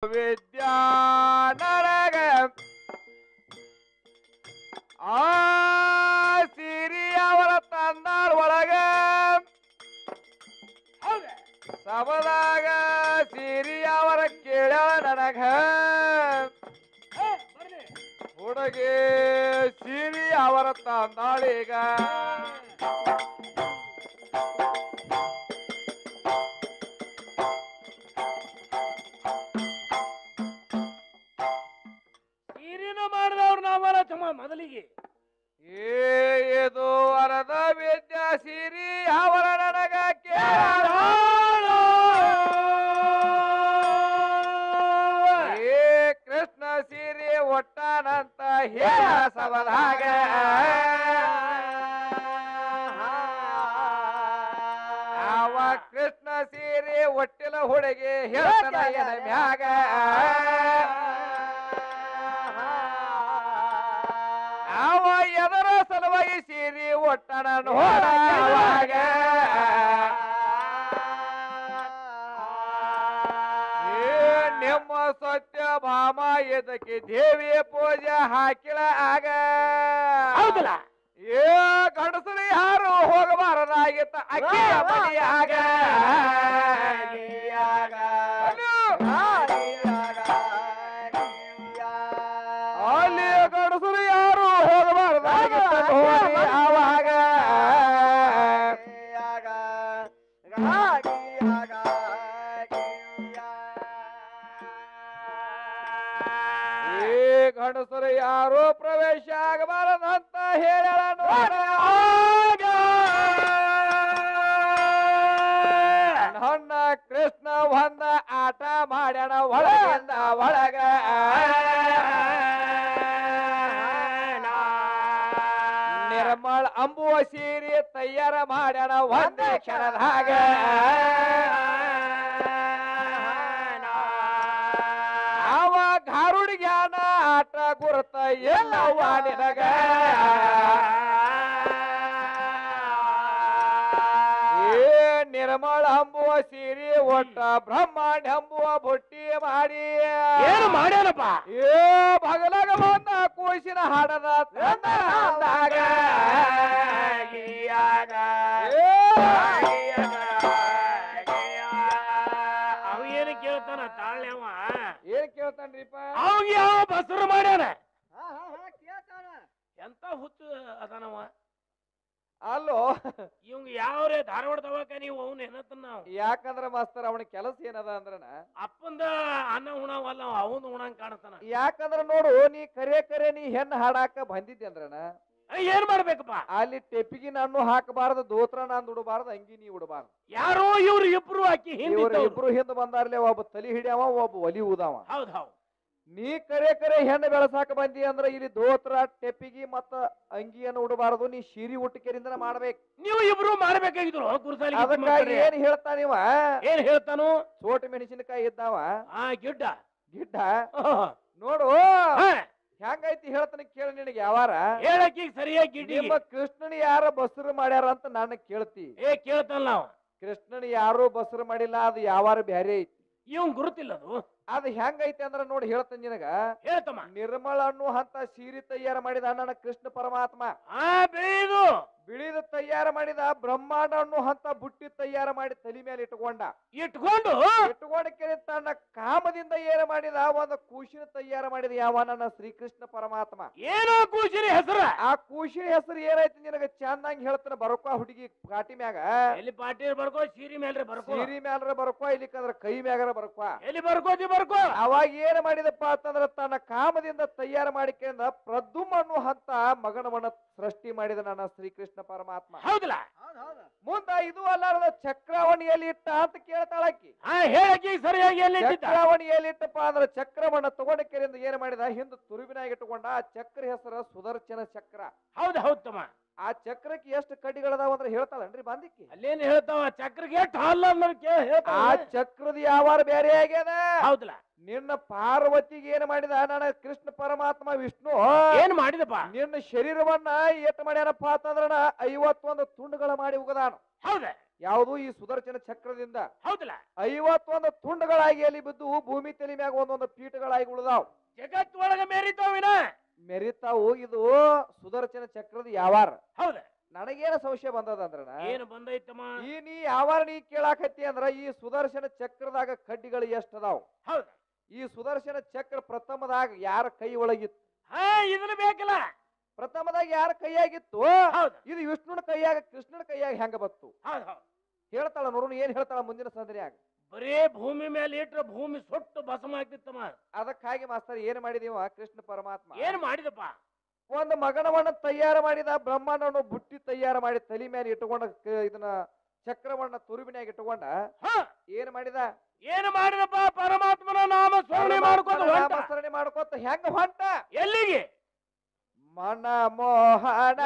ವಿದ್ಯಾ ನರಗ ಆ ಸಿರಿ ಅವರ ತಂದಾಳ ಒಳಗ ಸಬದಾಗ ಸಿರಿ ಅವರ ಕೇಳ ನನಗ ಹುಡುಗಿ ಸಿರಿ ಅವರ ತಂದಾಳೀಗ ಮೊದಲಿಗೆ ಇದು ವರದ ವಿದ್ಯಾ ಸಿರಿ ಅವರ ನನಗ ಕೃಷ್ಣ ಸಿರಿ ಒಟ್ಟನಂತ ಹೇಳ ಸಬದಾಗ ಅವ ಕೃಷ್ಣ ಸಿರಿ ಒಟ್ಟಿಲ ಹುಡುಗಿ ಹೇಳ್ತಾನ ಎನ ಮ್ಯಾಗ ಅವ ಎದರ ಸಲುವಾಗಿ ಸೀರಿ ಒಟ್ಟಣ ನೋಡವಾಗ ನಿಮ್ಮ ಸತ್ಯ ಭಾಮ ಇದಕ್ಕೆ ದೇವಿ ಪೂಜೆ ಹಾಕಿಳ ಆಗ ಹೌದಲ್ಲ ಏ ಗಂಡಸರು ಯಾರು ಹೋಗಬಾರದಾಗಿತ್ತ ಅಕ್ಕಿಯ ಮನೆಯಾಗ ಅಲ್ಲಿ ಗಂಡಸರು ಯಾರು ಹೋಗಬಾರದಾಗಿತ್ತ ನೋಡಿ ಆವಾಗ ಈ ಗಂಡಸರು ಯಾರು ಪ್ರವೇಶ ಆಗಬಾರದಂತ ಹೇಳಳ ನೋಡ ನನ್ನ ಕೃಷ್ಣ ಒಂದ ಆಟ ಮಾಡ್ಯಾನ ಒಳಗಿಂದ ಒಳಗ ನಿರ್ಮಳ ಅಂಬುವ ಸೀರೆ ತಯಾರ ಮಾಡ್ಯಾನ ಒಂದೇ ಕ್ಷಣದಾಗ ಅವ ಗಾರುಡಿಗ್ಯಾನ ಆಟ ಗುರುತ ಎಲ್ಲವ್ವ ನಿನಗ ನಿರ್ಮಳ ಅಂಬುವ ಸಿರಿ ಒಟ್ಟ ಬ್ರಹ್ಮಾಂಡ ಅಂಬುವ ಬುಟ್ಟಿ ಮಾಡಿ ಏನು ಮಾಡ್ಯಾನಪ್ಪ ಏ ಬಗಲಾಗ ಬಂದ ಕೂಸಿನ ಹಾಡದ ತಂದಾಗ ಅವ ಏನು ಕೇಳ್ತಾನ ತಾಳ್ಯವ ಏನ್ ಕೇಳ್ತಾನ್ರಿಪ್ಪ ಅವಾಗ ಯಾವ ಬಸರು ಮಾಡ್ಯಾನ ಎಂತ ಹುಚ್ಚು ಅದಾನವ ಅಲ್ಲೋ ಇವಂಗ ಯಾವ್ರೆ ಧಾರವಾಡ ದವಾಕ ನೀವು ಅವನ್ ಏನತ್ತ ನಾವು ಯಾಕಂದ್ರ ಮಾಸ್ತರ್ ಅವನ ಕೆಲಸ ಏನದ ಅಂದ್ರನ ಅಪ್ಪಂದ ಅನ್ನ ಉಣವಲ್ಲ ಅವನ್ ಉಣಂಗ್ ಕಾಣತಾನ ಯಾಕಂದ್ರ ನೋಡು ನೀ ಕರೆ ನೀ ಹೆಣ್ಣು ಹಾಡಾಕ ಬಂದಿದ್ದೆ ಅಂದ್ರನ ಏನ್ ಮಾಡ್ಬೇಕಪ್ಪ ಅಲ್ಲಿ ಟೆಪ್ಪಿಗೆ ನಾನು ಹಾಕಬಾರದು ದೋತ್ರ ನಾನು ಉಡಬಾರದು ಅಂಗಿ ನೀ ಉಡಬಾರದು ಯಾರೋ ಇವ್ರು ಇಬ್ರು ಹಾಕಿ ಇವ್ರು ಇಬ್ರು ಹಿಂದ್ ಬಂದಾರ್ಲೆ ಒಬ್ಬ ತಲಿ ಹಿಡಿಯವ ಒಬ್ಬ ಒಲಿ ಊದವ ಹೌದ್ ಹೌದ್ ನೀ ಕರೆ ಹೆಣ್ಣು ಬೆಳಸಾಕ ಬಂದಿ ಅಂದ್ರ ಇಲ್ಲಿ ದೋತ್ರ ಟೆಪ್ಪಿಗೆ ಮತ್ತ ಅಂಗಿಯನ್ನು ಉಡಬಾರದು ನೀ ಶಿರಿ ಉಟ್ಟಿಕೆರಿಂದ ಮಾಡ್ಬೇಕು ನೀವು ಇಬ್ರು ಮಾಡ್ಬೇಕಾಗಿದ್ರು ಗುರುಸಾಲಿ ಅದಕ್ಕಾಗಿ ಏನ್ ಹೇಳ್ತಾನಿವ ಏನ್ ಹೇಳ್ತಾನು ಸೋಟ ಮೆಣಸಿನಕಾಯಿ ಇದ್ದಾವ ಗಿಡ್ಡ ಗಿಡ್ಡ ನೋಡು ಹೆಂಗೈತಿ ಹೇಳ್ತಾನೆ ಕೇಳಿ ನಿನಗೆ ಯಾವಾರ ಹೇಳಕ್ ಈಗ ಸರಿಯಾಗಿ ಗಿಡ್ಡಿ ನಿಮ್ಮ ಕೃಷ್ಣನ ಯಾರ ಬಸರು ಮಾಡ್ಯಾರ ಅಂತ ನಾನು ಕೇಳ್ತಿ ಕೇಳ್ತಾನ ನಾವ್ ಕೃಷ್ಣನ ಯಾರು ಬಸರು ಮಾಡಿಲ್ಲ ಅದು ಯಾವಾರ ಬ್ಯಾರೆ ಐತಿ ಇವನ್ ಗುರುತಿಲ್ಲ ಅದು ಹೆಂಗೈತಿ ಅಂದ್ರ ನೋಡಿ ಹೇಳ್ತಾನೆ ನಿನಗ ಹೇಳ್ತಮ್ಮ ನಿರ್ಮಳ ಅನ್ನೋ ಅಂತ ಸೀರೆ ತಯಾರ ಮಾಡಿದ ಅಣ್ಣನ ಕೃಷ್ಣ ಪರಮಾತ್ಮ ಬೆಳೆಯುದು ಬಿಳಿದ ತಯಾರ ಮಾಡಿದ ಬ್ರಹ್ಮಾಂಡ ಅನ್ನೋ ಅಂತ ಬುಟ್ಟಿ ತಯಾರ ಮಾಡಿ ತಲೆ ಮೇಲೆ ಇಟ್ಕೊಂಡು ಕೇಳಿ ತನ್ನ ಕಾಮದಿಂದ ಏನ ಮಾಡಿದ ಒಂದು ಕೂಶಿನ ತಯಾರ ಮಾಡಿದ ಯಾವ ನನ್ನ ಶ್ರೀಕೃಷ್ಣ ಪರಮಾತ್ಮ ಏನೋ ಕೂಶಿನ ಹೆಸರು ಆ ಕೂಶಿನ ಹೆಸರು ಏನೈತಿ ನಿನಗ ಚಂದಂಗ್ ಹೇಳ್ತಾನ ಬರ್ಕೋ ಹುಡುಗಿ ಪಾಟಿ ಮ್ಯಾಗ ಎಲ್ಲಿ ಪಾಟಿ ಬರ್ಕೋ ಸೀರಿ ಮೇಲ್ರಿ ಬರ್ಕೋ ಸೀರಿ ಮ್ಯಾಲ್ರ ಬರ್ಕೋ ಇಲ್ಲಿಕಂದ್ರ ಕೈ ಮ್ಯಾಗರ ಬರ್ಕೋ ಎಲ್ಲಿ ಬರ್ಕೋತಿ ಬರ್ಕೋ ಅವಾಗ ಏನ್ ಮಾಡಿದಪ್ಪ ಅಂತಂದ್ರ ತನ್ನ ಕಾಮದಿಂದ ತಯಾರ ಮಾಡಿಕೊಂಡ ಪ್ರದ್ಯುಮ್ ಅನ್ನೋ ಹಂತ ಮಗನವನ್ನ ಸೃಷ್ಟಿ ಮಾಡಿದ ನನ್ನ ಶ್ರೀಕೃಷ್ಣ ಪರಮಾತ್ಮ ಹೌದಲ್ಲ ಮುಂದ ಇದು ಅಲ್ಲಾರದ ಚಕ್ರಾವಣಿಯಲ್ಲಿ ಇಟ್ಟ ಅಂತ ಕೇಳ್ತಾಳಕಿ ಹೇಳಕಿ ಸರಿಯಾಗಿ ಎಲ್ಲಿ ಚಕ್ರಾವಣಿಯಲ್ಲಿ ಇಟ್ಟಪ್ಪ ಅಂದ್ರ ಚಕ್ರವನ್ನ ತಗೊಂಡಕೆರಿಂದ ಏನ್ ಮಾಡಿದ ಹಿಂದ ತುರುಬಿನಾಗ ಇಟ್ಟುಕೊಂಡ ಆ ಚಕ್ರ ಹೆಸರ ಸುದರ್ಶನ ಚಕ್ರ ಹೌದ್ ಹೌದ್ ತಮ್ಮ ಆ ಚಕ್ರಕ್ಕೆ ಎಷ್ಟು ಕಡಿಗಳದಾವ ಅಂದ್ರೆ ಹೇಳ್ತಾಳನ್ರಿ ಬಾಂದಿಕ್ಕಿ ಅಲ್ಲೇನ್ ಹೇಳ್ತಾವ ಚಕ್ರಕ್ಕೆ ಎಷ್ಟು ಹಲ್ಲ ಆ ಚಕ್ರದ ಯಾವಾರ ಬೇರೆ ಆಗ್ಯದ ಹೌದಲ್ಲ ನಿನ್ನ ಪಾರ್ವತಿಗೆ ಏನ್ ಮಾಡಿದ ನನ್ನ ಕೃಷ್ಣ ಪರಮಾತ್ಮ ವಿಷ್ಣು ಏನ್ ಮಾಡಿದಪ್ಪ ನಿನ್ನ ಶರೀರವನ್ನ ಏಟ್ ಮಾಡ್ಯಾನಪ್ಪ ಅಂತಂದ್ರ 51 ತುಂಡುಗಳ ಮಾಡಿ ಉಗದಾನ ಹೌದ ಯಾವುದು ಈ ಸುದರ್ಶನ ಚಕ್ರದಿಂದ ಹೌದಲ್ಲ 51 ತುಂಡುಗಳಾಗಿ ಅಲ್ಲಿ ಬಿದ್ದು ಭೂಮಿ ತಲೆ ಮ್ಯಾಗ ಒಂದೊಂದು ಪೀಠಗಳಾಗಿ ಉಳಿದಾವ್. ಜಗತ್ತೊಳಗ ಮೇರಿತಾವಿನ ಮೆರಿತಾವು. ಇದು ಸುದರ್ಶನ ಚಕ್ರದ ಯಾವಾರ. ಹೌದ. ನನಗೇನ ಸಂಶಯ ಬಂದದಂದ್ರ ಏನು ಬಂದೈತಮ್ಮ? ಈ ನೀ ಯಾವಾರ ನೀ ಕೇಳಾಕತ್ತಿ ಅಂದ್ರ ಈ ಸುದರ್ಶನ ಚಕ್ರದಾಗ ಕಡ್ಡಿಗಳು ಎಷ್ಟದಾವ್? ಹೌದ. ಈ ಸುದರ್ಶನ ಚಕ್ರ ಪ್ರಥಮದಾಗ ಯಾರ ಕೈ ಒಳಗಿತ್ತು? ಹಾ ಇದನ್ನ ಬೇಕಲ್ಲ. ಪ್ರಥಮದಾಗ ಯಾರ ಕೈಯಾಗಿತ್ತು? ಹೌದ. ಇದು ವಿಷ್ಣುನ ಕೈಯಾಗ ಕೃಷ್ಣನ ಕೈಯಾಗ ಹೆಂಗ ಬತ್ತು? ಹೌದ್ ಹೌದ್. ಹೇಳ್ತಾಳ ನೋಡು ಏನ್ ಹೇಳ್ತಾಳ ಮುಂದಿನ ಸಂದರ್ಯಾಗ. ಬರೇ ಭೂಮಿ ಮೇಲೆ ಇಟ್ರ ಭೂಮಿ ಸುಟ್ಟು ಭಸ್ಮ ಆಗ್ತಿತ್ತಮ್ಮ. ಅದಕ್ಕಾಗಿ ಮಾಸ್ತರ್ ಏನ್ ಮಾಡಿದೀವ ಕೃಷ್ಣ ಪರಮಾತ್ಮ ಏನ್ ಮಾಡಿದಪ್ಪ? ಒಂದು ಮಗನವನ್ನ ತಯಾರು ಮಾಡಿದ. ಬ್ರಹ್ಮನನ್ನು ಬುಟ್ಟಿ ತಯಾರು ಮಾಡಿ ತಲೆ ಮೇಲೆ ಇಟ್ಟುಕೊಂಡ ಇದನ್ನ ಚಕ್ರವನ್ನ ತುರುಬಿನಾಗ ಇಟ್ಟುಕೊಂಡ ಏನ್ ಮಾಡಿದ? ಏನು ಮಾಡಿದಪ್ಪ? ಪರಮಾತ್ಮನ ನಾಮ ಸ್ಮರಣೆ ಮಾಡ್ಕೋತ ಹೆಂಗ ಹೊಂಟ? ಎಲ್ಲಿಗೆ? ಮನಮೋಹನ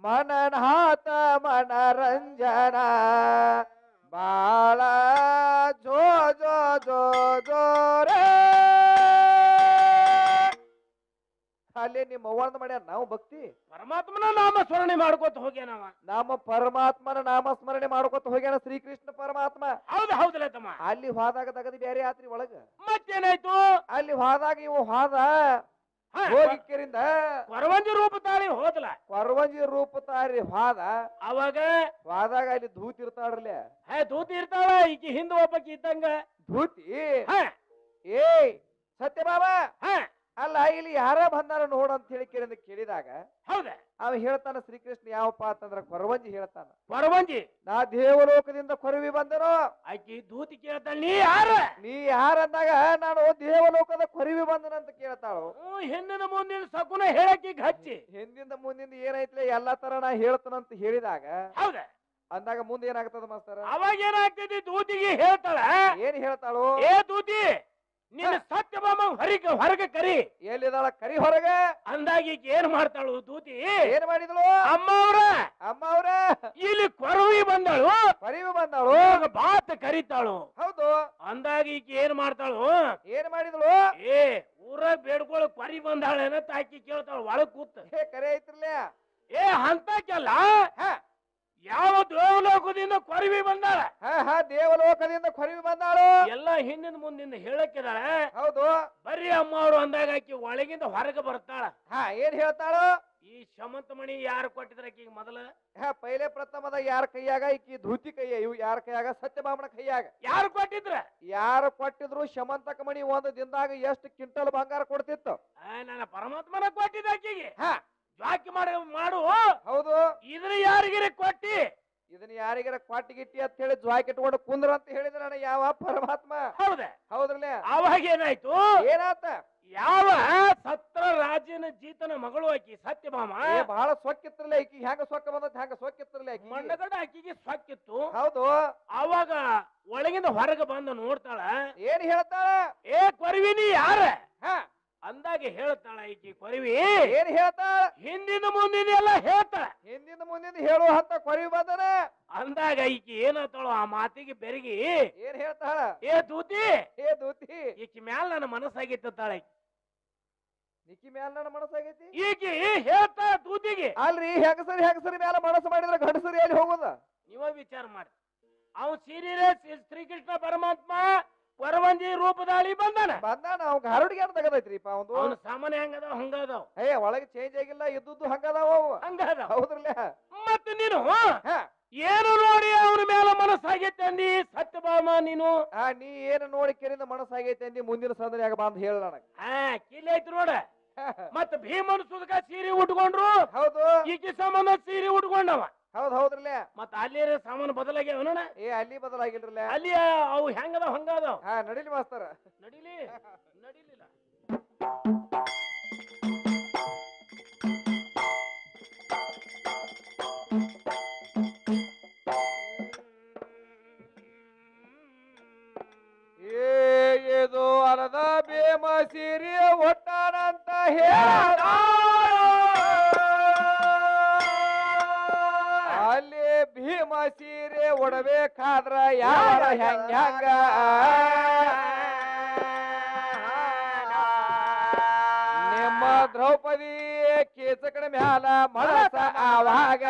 ಮನನಾಥ ಮನರಂಜನ ಬಾಳ ಜೋ ಜೋ ಜೋ ಜೋ ರೇ. ಅಲ್ಲಿ ನಿಮ್ಮ ಅವ್ವಂದ ಮಾಡ್ಯಾರ ನಾವು ಭಕ್ತಿ. ಪರಮಾತ್ಮನ ನಾಮ ಸ್ಮರಣೆ ಮಾಡ್ಕೋತ ಹೋಗ್ಯಾನವ. ನಮ್ಮ ಪರಮಾತ್ಮನ ನಾಮ ಸ್ಮರಣೆ ಮಾಡ್ಕೋತ ಹೋಗ್ಯಾನ ಶ್ರೀಕೃಷ್ಣ ಪರಮಾತ್ಮ. ಹೌದು ಹೌದಲ್ಲ ತಮ್ಮ. ಅಲ್ಲಿ ಹೋದಾಗ ತಗದಿ ಬೇರೆ ಆತ್ರಿ ಒಳಗ. ಮತ್ತೇನಾಯ್ತು? ಅಲ್ಲಿ ಹೋದಾಗ ಇವು ಹೋದ ಹೋಗಿದ್ದರಿಂದ ಕೊರವಂಜಿ ರೂಪ ತಾಳಿ ಹೋದಲ. ಕೊರವಂಜಿ ರೂಪ ತಾರಿ ಹೋದ. ಅವಾಗ ಹೋದಾಗ ಅಲ್ಲಿ ಧೂತಿ ಇರ್ತಾಳ್ರಲ್ಲ. ಧೂತಿ ಇರ್ತಾಳ. ಈಕಿ ಹಿಂದ ಒಬ್ಬಕಿ ಇದ್ದಂಗ ಧೂತಿ. ಏಯ್ ಸತ್ಯಭಾಮ ಅಲ್ಲ ಇಲ್ಲಿ ಯಾರ ಬಂದಾರ ನೋಡ ಅಂತ ಹೇಳಿ ಕೇಳಿದಾಗ ಹೌದ ಅವ ಹೇಳ್ತಾನ ಶ್ರೀಕೃಷ್ಣ ಯಾವಪ್ಪ ಅಂತಂದ್ರ ಕೊರವಂಜಿ ಹೇಳ್ತಾನ. ಕೊರವಂಜಿ ನಾ ದೇವಲೋಕದಿಂದ ಕೊರವಿ ಬಂದೆನೋ. ಆಕಿ ಧೂತಿ ಕೇಳ್ತಾಳ ನೀ ಯಾರ? ನೀ ಯಾರಂದಾಗ ನಾನು ದೇವಲೋಕದ ಕೊರವಿ ಬಂದನಂತ ಕೇಳ್ತಾಳು. ಹಿಂದಿನ ಮುಂದಿನ ಸಕುನ ಹೇಳಕ್ಕೀಗ ಹಚ್ಚಿ ಹಿಂದಿಂದ ಮುಂದಿಂದ ಏನೈತ್ಲೆ ಎಲ್ಲಾ ತರ ನಾ ಹೇಳ್ತಾನಂತ ಹೇಳಿದಾಗ ಹೌದ ಅಂದಾಗ ಮುಂದೆ ಏನಾಗ್ತದ ಮಾಸ್ತರ? ಅವಾಗ ಏನಾಗ್ತೈತಿ? ದೂತಿಗೆ ಹೇಳ್ತಾಳ. ಏನ್ ಹೇಳ್ತಾಳು? ಏ ದೂತಿ ನಿನ್ನ ಸತ್ಯಭಾಮ ಹೊರಗೆ ಕರಿ. ಎಲ್ಲಿದಾಳ? ಕರಿ ಹೊರಗ ಅಂದಾಗ ಈಗ ಏನ್ ಮಾಡ್ತಾಳು ದೂತಿ? ಏನ್ ಮಾಡಿದಳು? ಅಮ್ಮ ಅವ್ರ ಇಲ್ಲಿ ಕೊರವಿ ಬಂದಳು. ಕೊರವಿ ಬಂದಳು ಬಾತ್ ಕರಿತಾಳು. ಹೌದು. ಅಂದಾಗ ಈಗ ಏನ್ ಮಾಡ್ತಾಳು? ಏನ್ ಮಾಡಿದಳು? ಏ ಊರಾಗ ಬೇಡ್ಕೊಳ ಕೊರಿ ಬಂದಾಳ ಆಕಿ ಕೇಳ್ತಾಳು ಒಳಗ್ ಕೂತ್. ಕರೆ ಐತ್ರಲ್ಲ. ಏ ಅಂತಕ್ಕೆಲ್ಲ ಯಾವ ದೇವಲೋಕದಿಂದ ಕೊರವಿ ಬಂದಾಳ? ದೇವಲೋಕದಿಂದ ಕೊರವಿ ಬಂದಾಳು. ಎಲ್ಲಾ ಹಿಂದಿನ ಮುಂದಿಂದ ಹೇಳಕ್ಕಿದಾಳ. ಹೌದು. ಬರ್ರಿ ಅಮ್ಮ ಅವ್ರು ಅಂದಾಗ ಆಕಿ ಒಳಗಿಂದ ಹೊರಗೆ ಬರ್ತಾಳ. ಏನ್ ಹೇಳ್ತಾಳು? ಈ ಶಮಂತ ಮಣಿ ಯಾರು ಕೊಟ್ಟಿದ್ರ ಆಕಿಗೆ ಮೊದಲ? ಪೈಲೆ ಪ್ರಥಮದ ಯಾರ ಕೈಯಾಗ? ಈಕಿ ಧೂತಿ ಕೈಯ. ಇವು ಯಾರ ಕೈಯಾಗ? ಸತ್ಯಭಾಮನ ಕೈಯಾಗ. ಯಾರು ಕೊಟ್ಟಿದ್ರ? ಯಾರು ಕೊಟ್ಟಿದ್ರು? ಶಮಂತಕ ಮಣಿ ಒಂದು ದಿನದಾಗ ಎಷ್ಟು ಕ್ವಿಂಟಲ್ ಬಂಗಾರ ಕೊಡ್ತಿತ್ತು? ನನ್ನ ಪರಮಾತ್ಮನ ಕೊಟ್ಟಿದ್ದ ಆಕಿಗೆ. ಜಾಕಿ ಮಾಡು. ಹೌದು. ಇದನ್ನ ಯಾರಿಗಿರಿ ಕೊಟ್ಟಿ? ಇದನ್ನ ಯಾರಿಗಾರ ಕ್ವಾಟಿಗಿಟ್ಟಿ ಅಂತ ಹೇಳಿ ಜ್ವಾಕಿ ಇಟ್ಕೊಂಡು ಕುಂದ್ರ ಅಂತ ಹೇಳಿದ್ರ ನಾನು ಯಾವ ಪರಮಾತ್ಮ. ಹೌದ ಹೌದ್ರಲ್ಲ. ಅವಾಗ ಏನಾಯ್ತು? ಏನಾತ? ಯಾವ ಸತ್ರ ರಾಜನ ಜೀತನ ಮಗಳು ಆಕಿ ಸತ್ಯಭಾಮ ಬಹಳ ಸೊಕ್ಕಿತ್ರಲ್ಲ. ಆಕಿ ಹೆಂಗ ಸೊಕ್ಕ ಬಂದತ್ ಹೆಂಗ ಸೊಕ್ಕಿತ್ರಲ್ಲ. ಮಣ್ಣಗಡ ಆಕಿಗೆ ಸೊಕ್ಕಿತ್ತು. ಹೌದು. ಅವಾಗ ಒಳಗಿಂದ ಹೊರಗೆ ಬಂದು ನೋಡ್ತಾಳ. ಏನ್ ಹೇಳ್ತಾಳ? ಏ ಕೊರವಿನಿ ಯಾರ ಅಂದಾಗ ಹೇಳ್ತಾಳ ಈಕಿ ಕೊರವಿ. ಏನ್ ಹೇಳ್ತಾಳ? ಹಿಂದಿನ ಮುಂದಿನ ಎಲ್ಲ ಹೇಳ್ತಾಳ. ಹಿಂದಿನ ಮುಂದಿನ ಹೇಳುವ ಅಂತ ಕೊರವಿ ಬಂದನ ಅಂದಾಗ ಈಕಿ ಏನತ್ತಾಳು? ಆ ಮಾತಿಗೆ ಬೆರಗಿ ಏನ್ ಹೇಳ್ತಾಳ? ಏ ದೂತಿ ಈಕಿ ಮ್ಯಾಲ ನನ್ನ ಮನಸ್ಸಾಗಿತ್ತಾಳ. ಈಕಿ ಮ್ಯಾಲ ನನ್ನ ಮನಸ್ಸಾಗೈತಿ. ಈಕಿ ಹೇಳ್ತಾಳ ದೂತಿಗೆ. ಅಲ್ರಿ ಹೆಂಗಸರಿ ಮ್ಯಾಲ ಮನಸ್ಸು ಮಾಡಿದ್ರೆ ಗಂಡಸರಿ ಎಲ್ಲಿ ಹೋಗೋದ? ನೀವ ವಿಚಾರ ಮಾಡಿ. ಅವ್ ಸೀರಿಯಸ್ ಶ್ರೀಕೃಷ್ಣ ಪರಮಾತ್ಮ ಕೊರವಂಜಿ ರೂಪದಾಳಿ ಬಂದಾನ. ಅವ್ ಹರಡಿಗೆ ಏನ್ ತಗದೈತ್ರಿಪ್ಪ? ಅವನು ಸಾಮಾನ್ಯ ಹಂಗದಾವ ಹಂಗದಾವ. ಒಳಗೆ ಚೇಂಜ್ ಆಗಿಲ್ಲ. ಇದ್ದು ಹಂಗದಾವ ಹಂಗದಾವ. ಹೌದ್ರಲ್ಲ. ಮತ್ತೆ ನೀನು ಏನು ನೋಡಿ ಅವನ ಮೇಲೆ ಮನಸ್ಸಾಗೈತೆ ಅಂದಿ ಸತ್ಯಭಾಮ ನೀನು? ನೀ ಏನು ನೋಡಿ ಕೆರಿಂದ ಮನಸ್ಸಾಗೈತೆ ಅಂದಿ ಮುಂದಿನ ಸಂದರ್ಯಾಗ ಬಂದ್ ಹೇಳ ನನಗ. ಕಿಲಿ ಐತಿ ನೋಡ. ಮತ್ತ ಭೀಮನ್ ಸುದಕ ಸೀರೆ ಉಟ್ಕೊಂಡ್ರು. ಹೌದು. ಈಕಿ ಸಂಬಂಧ ಸೀರೆ ಉಟ್ಕೊಂಡವ. ಹೌದ್ರಲ್ಲ. ಮತ್ತ ಅಲ್ಲಿ ಸಾಮಾನು ಬದಲಾಗ್ಯಾವ ನೋಡ. ಅಲ್ಲಿ ಬದಲಾಗಿಲ್ರಲ್ಲ. ಅಲ್ಲಿ ಅವು ಹೆಂಗದಾವ ಹಂಗದಾವ. ನಡಿಲಿ ಮಾಸ್ತರ ನಡಿಲಿಲ್ಲ. ಇದು ಅರದ ಭೀಮ ಸೀರೆ ಒಟ್ಟಾನಂತ ಹೇಳ. ಅಲ್ಲಿ ಭೀಮ ಸೀರೆ ಉಡಬೇಕಾದ್ರ ಯಾರ ಹೆಂಗ ನಿಮ್ಮ ದ್ರೌಪದಿ ಕೇಸಕಡ ಮ್ಯಾಲ ಮನಸ ಆವಾಗ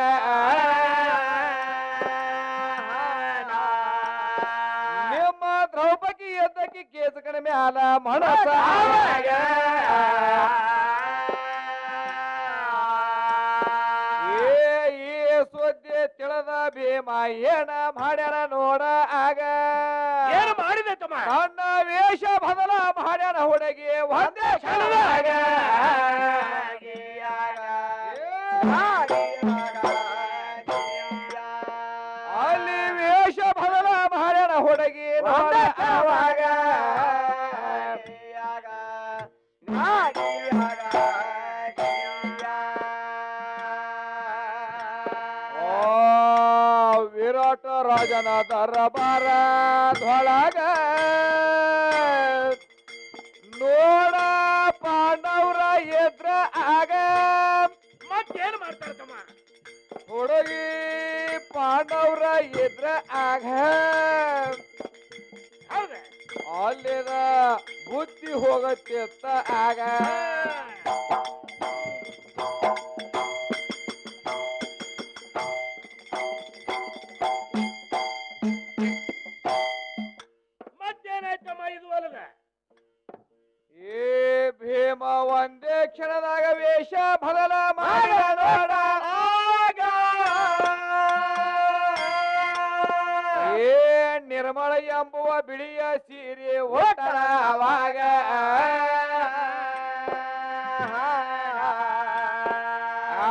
ಮನಸ ಈ ಸುದ್ದಿ ತಿಳಿದ ಭೀಮ ಏನ ಮಾಡ್ಯಾರ ನೋಡ ಆಗ ಏನು ಮಾಡಿದೆ ತಮ್ಮ ತನ್ನ ವೇಷ ಬದಲ ಮಾಡ್ಯಾರ ಹುಡುಗಿ ಒಂದೇ ಕ್ಷಣದಾಗ ಅಲ್ಲಿ ವೇಷ ಬದಲ ಮಾಡ್ಯಾರ ಹುಡುಗಿ ನೋಡ ಆವಾಗ ವಿರಾಟ ರಾಜನ ದರಬಾರದೊಳಗ ನೋಡ ಪಾಂಡವರ ಎದ್ರ ಆಗ ಮತ್ತೇನು ಮಾಡ್ತಾರ ತಮ್ಮ ಹುಡುಗಿ ಪಾಂಡವರ ಎದ್ರ ಆಗ ಹೌದ ಅಲ್ಲಿದ ಬುದ್ಧಿ ಹೋಗತ್ತಿತ್ತ ಆಗ ಮತ್ತೇನಾಯ್ತಮ್ಮ ಇದು ಅಲ್ಲದ ಏ ಭೀಮ ಒಂದೇ ಕ್ಷಣದಾಗ ವೇಷ ಬದಲ ಮಾಡ ನೋಡ ಆಗ ಏ ನಿರ್ಮಳ ಎಂಬುವ ಬಿಳಿಯ ಸೀರೆ ಒಟ್ಟರ ಅವಾಗ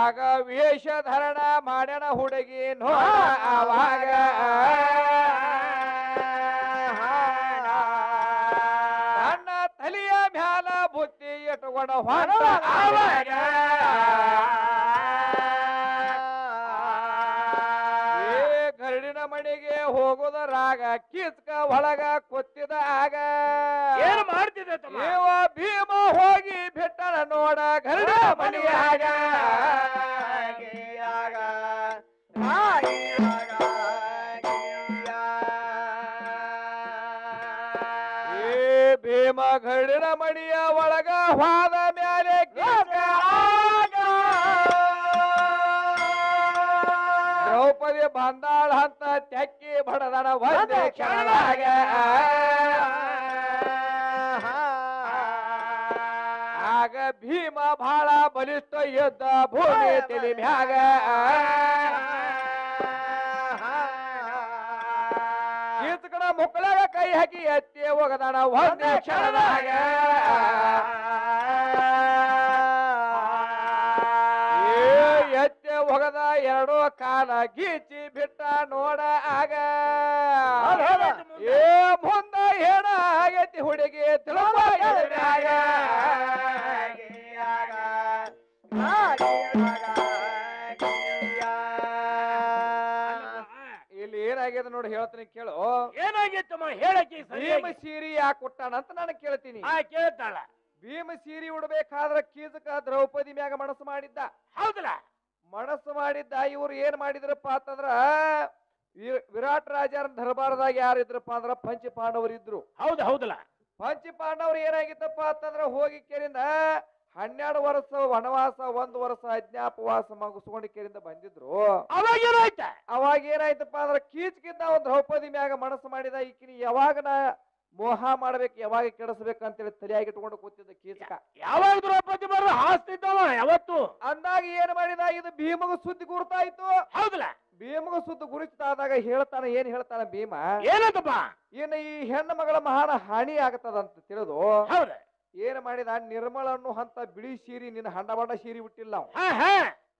ಆಗ ವೇಷಧರಣ ಮಾಡ್ಯಾನ ಹುಡುಗಿ ನೋಡ ಆವಾಗ ತನ್ನ ತಲೆಯ ಮ್ಯಾಲ ಬುದ್ಧಿ ಇಟ್ಟುಕೊಂಡ ಹೊಂಟ ಆವಾಗ ಏ ಗರಡಿನ ಮನೆಗೆ ಹೋಗುದರಾಗ ಕಿಸ್ಕ ಒಳಗ ಕೊತ್ತಿದ ಆಗ ಏನು ಮಾಡ್ತಿದೆ ತಮ್ಮ ಇವ ಭೀಮ ಹೋಗಿ ಬಿಟ್ಟನ ನೋಡ ಗರಡಿನ ಮನೆಯಾಗ ಏ ಭೀಮ ಗರಡಿನ ಮಣಿಯ ಒಳಗ ಹೋದ ಮ್ಯಾಲೆ ಕಿಸ್ಕ ಆಗ ದ್ರೌಪದಿ ಬಂದಾಳ ಅಂತ ತೆಕ್ಕಿ ಬಡದನ ಒಂದೇ ಕ್ಷಣದಾಗ ಆಗ ಭೀಮ ಬಹಳ ಬಲಿಷ್ಠ ಯುದ್ಧ ಭೂಮಿ ತಲೆ ಮ್ಯಾಗ ಕೀಚಕನ ಮುಕ್ಕಳಾಗ ಕೈ ಹಾಕಿ ಎತ್ತಿ ಹೋಗದಾನ ಒಂದೇ ಕ್ಷಣದಾಗ ಎತ್ತಿ ಹೋಗದ ಎರಡು ಕಾಲ ಗೀಚಿ ಬಿಟ್ಟ ನೋಡ ಆಗ ಏ ಮುಂದ ಏನ ಆಗೈತಿ ಹುಡುಗಿ ತಿಳುವ ಎದೆಯಾಗ. ಇಲ್ಲಿ ಏನಾಗ್ಯದ ನೋಡಿ ಹೇಳ್ತೀನಿ ಕೇಳು. ಏನಾಗಿತ್ತಮ್ಮ ಹೇಳಕ್ಕೆ ಭೀಮ ಸೀರಿ ಯಾಕೆ ಕೊಟ್ಟಾನ ಅಂತ ನಾನು ಕೇಳ್ತೀನಿ. ಕೇಳ್ತಾಳ ಭೀಮ ಸೀರಿ ಉಡ್ಬೇಕಾದ್ರ ಕೀಚಕ ದ್ರೌಪದಿ ಮ್ಯಾಗ ಮನಸ್ಸು ಮಾಡಿದ್ದ. ಹೌದಲ್ಲ ಮನಸ್ಸು ಮಾಡಿದ್ದ. ಇವ್ರು ಏನ್ ಮಾಡಿದ್ರಪ್ಪ ಅಂತಂದ್ರ ವಿರಾಟ್ ರಾಜರ ದರ್ಬಾರದಾಗ ಯಾರಿದ್ರಪ್ಪ ಅಂದ್ರ ಪಂಚ ಪಾಂಡವರು ಇದ್ರು. ಹೌದು ಹೌದಲ್ಲ. ಪಂಚ ಪಾಂಡವರು ಏನಾಗಿತ್ತಪ್ಪ ಅಂತಂದ್ರ ಹೋಗಿ ಕೇರಿಂದ 12 ವರ್ಷ ವನವಾಸ 1 ವರ್ಷ ಅಜ್ಞಾಪವಾಸ ಮುಗಿಸ್ಕೊಂಡು ಕೇರಿಂದ ಬಂದಿದ್ರು. ಅವಾಗ ಏನಾಯ್ತ ಅವಾಗ ಏನಾಯ್ತಪ್ಪ ಅಂದ್ರ ಕೀಚಕಿದ್ದ ಅವ್ನು ದ್ರೌಪದಿ ಮ್ಯಾಗ ಮನಸ್ಸು ಮಾಡಿದ. ಈಕಿನಿ ಯಾವಾಗ ನಾ ಮೋಹ ಮಾಡ್ಬೇಕು ಯಾವಾಗ ಕೆಡಿಸ್ಬೇಕಂತೇಳಿ ತಲೆಯಾಗಿ ಇಟ್ಕೊಂಡು ಕೂತಿದ್ದ ಕೀಚಕ. ಯಾವಾಗ ದ್ರೌಪದಿ ಬರೋ ಹಾಸ್ತಿದ್ದವ ಯಾವತ್ತು ಅಂದಾಗ ಏನ್ ಮಾಡಿದ, ಇದು ಭೀಮಗ ಸುದ್ದಿ ಗುರುತಾಯ್ತು. ಹೌದಲ್ಲ. ಭೀಮಗ ಸುದ್ದಿ ಗುರುತಾದಾಗ ಹೇಳ್ತಾನ, ಏನ್ ಹೇಳ್ತಾನ ಭೀಮ, ಏನಂತಪ್ಪ, ಇನ್ನು ಈ ಹೆಣ್ಣು ಮಗಳ ಮಹಾನ ಹಾನಿ ಆಗತ್ತದಂತ ತಿಳಿದು ಹೌದ ಏನ್ ಮಾಡಿದ, ನಿರ್ಮಳನ್ನು ಅಂತ ಬಿಳಿ ಸೀರಿ ನಿನ್ನ ಹಂಡ ಬಣ್ಣ ಸೀರಿ ಬಿಟ್ಟಿಲ್ಲ ಅವ.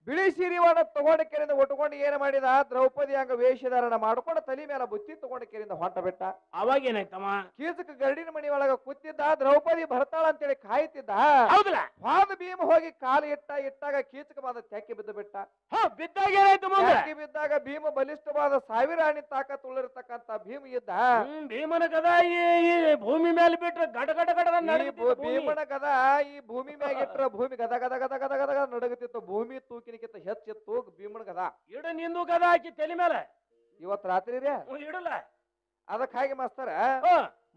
ಬಿಳಿ ಸೀರಿವನ್ನ ತಗೊಂಡ ಕೆರಿಂದ ಒಟ್ಕೊಂಡು ಏನ್ ಮಾಡಿದ, ದ್ರೌಪದಿ ಹಂಗ ವೇಷಧಾರಣ ಮಾಡ್ಕೊಂಡು ತಲೆ ಮೇಲೆ ಬುತ್ತಿ ತಗೊಂಡ ಕೆರಿಂದ ಹೊಂಟ ಬಿಟ್ಟ. ಅವಾಗ ಏನಾಯ್ತಮ್ಮ, ಕೀಚಕ ಗರಡಿನ ಮನಿ ಒಳಗ ಕೂತಿದ್ದ. ದ್ರೌಪದಿ ಬರ್ತಾಳ ಅಂತೇಳಿ ಕಾಯ್ತಿದ್ದ. ಹೌದಲ್ಲ. ಹಾದ ಭೀಮ ಹೋಗಿ ಕಾಲು ಇಟ್ಟಾಗ ಕೀಚಕ ಬಂದ ತೆಕ್ಕಿ ಬಿದ್ದು ಬಿಟ್ಟ. ಬಿದ್ದಾಗ ಏನಾಯ್ತು, ತೆಕ್ಕಿ ಬಿದ್ದಾಗ ಭೀಮ ಬಲಿಷ್ಠವಾದ 1000 ಆಣಿ ತಾಕತ್ತುಳ್ಳಿರ್ತಕ್ಕಂತ ಭೀಮ ಇದ್ದ. ಭೀಮನ ಗದ ಈ ಭೂಮಿ ಮೇಲೆ ಬಿಟ್ರೆ ಗಡ ಗಡ ಗಡ ಭೀಮನ ಗದ ಈ ಭೂಮಿ ಮ್ಯಾಗ ಇಟ್ರ ಭೂಮಿ ಗದ ಗದ ಗದ ಗದ ಗದ ಗದ ನಡಗತಿತ್ತು. ಭೂಮಿ ತೂಕಿನಕ್ಕಿಂತ ಹೆಚ್ಚಿತ್ತು ಭೀಮನ ಗದ. ಇಡು ನಿಂದು ಗದ ಹಾಕಿ ತಲೆ ಮೇಲೆ ಇವತ್ ರಾತ್ರಿ ರೀ ಇಡಲ್ಲ. ಅದಕ್ ಹಾಗೆ ಮಾಸ್ತರ